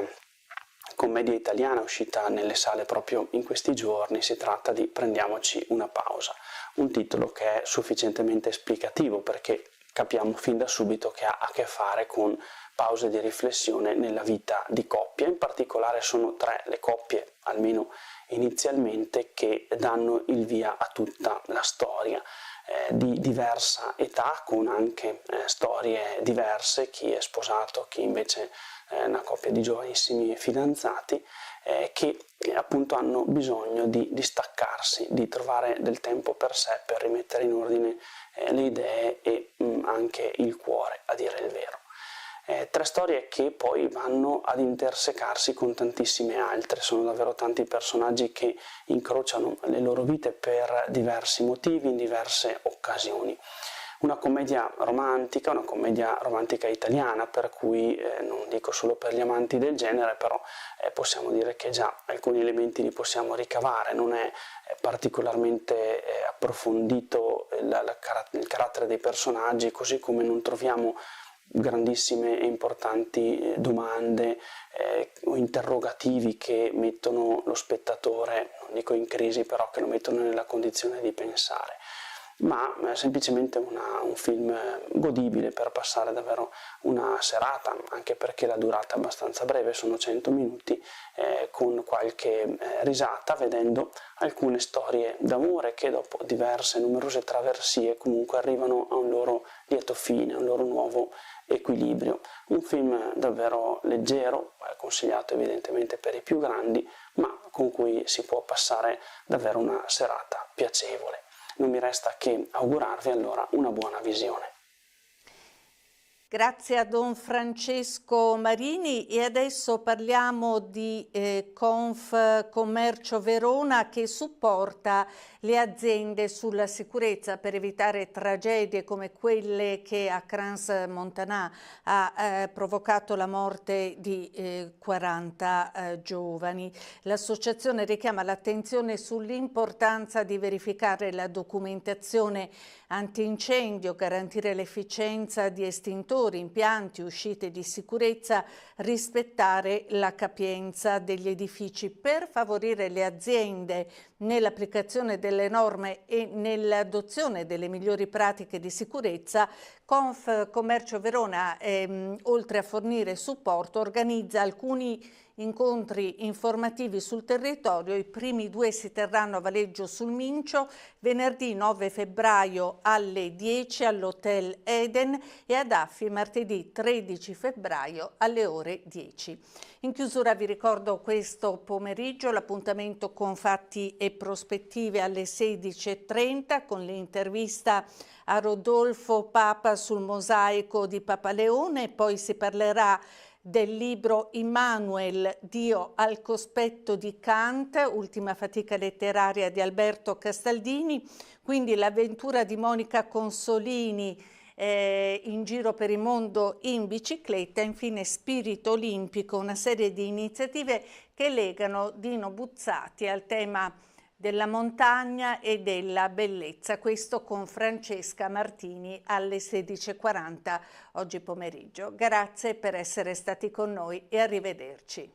commedia italiana uscita nelle sale proprio in questi giorni. Si tratta di Prendiamoci una pausa, un titolo che è sufficientemente esplicativo perché capiamo fin da subito che ha a che fare con pause di riflessione nella vita di coppia. In particolare sono 3 le coppie, almeno inizialmente, che danno il via a tutta la storia. Di diversa età, con anche storie diverse, chi è sposato, chi invece è una coppia di giovanissimi fidanzati, che appunto hanno bisogno di staccarsi, di trovare del tempo per sé, per rimettere in ordine le idee e anche il cuore, a dire il vero. 3 storie che poi vanno ad intersecarsi con tantissime altre. Sono davvero tanti personaggi che incrociano le loro vite per diversi motivi, in diverse occasioni. Una commedia romantica italiana, per cui non dico solo per gli amanti del genere, però possiamo dire che già alcuni elementi li possiamo ricavare. Non è particolarmente approfondito il carattere dei personaggi, così come non troviamo grandissime e importanti domande o interrogativi che mettono lo spettatore, non dico in crisi, però che lo mettono nella condizione di pensare. Ma è semplicemente un film godibile per passare davvero una serata, anche perché la durata è abbastanza breve, sono 100 minuti, con qualche risata, vedendo alcune storie d'amore che dopo diverse numerose traversie comunque arrivano a un loro lieto fine, a un loro nuovo equilibrio. Un film davvero leggero, consigliato evidentemente per i più grandi, ma con cui si può passare davvero una serata piacevole. Non mi resta che augurarvi allora una buona visione. Grazie a Don Francesco Marini e adesso parliamo di Confcommercio Verona, che supporta le aziende sulla sicurezza per evitare tragedie come quelle che a Crans-Montana ha provocato la morte di 40 giovani. L'associazione richiama l'attenzione sull'importanza di verificare la documentazione antincendio, garantire l'efficienza di estintori, impianti, uscite di sicurezza, rispettare la capienza degli edifici per favorire le aziende nell'applicazione delle norme e nell'adozione delle migliori pratiche di sicurezza. Confcommercio Verona, oltre a fornire supporto, organizza alcuni incontri informativi sul territorio. I primi 2 si terranno a Valeggio sul Mincio venerdì 9 febbraio alle 10 all'Hotel Eden e ad Affi martedì 13 febbraio alle ore 10. In chiusura vi ricordo questo pomeriggio l'appuntamento con Fatti e Prospettive alle 16:30 con l'intervista a Rodolfo Papa sul mosaico di Papa Leone. Poi si parlerà del libro Immanuel, Dio al cospetto di Kant, ultima fatica letteraria di Alberto Castaldini, quindi l'avventura di Monica Consolini in giro per il mondo in bicicletta, infine Spirito Olimpico, una serie di iniziative che legano Dino Buzzati al tema della montagna e della bellezza, questo con Francesca Martini alle 16:40 oggi pomeriggio. Grazie per essere stati con noi e arrivederci.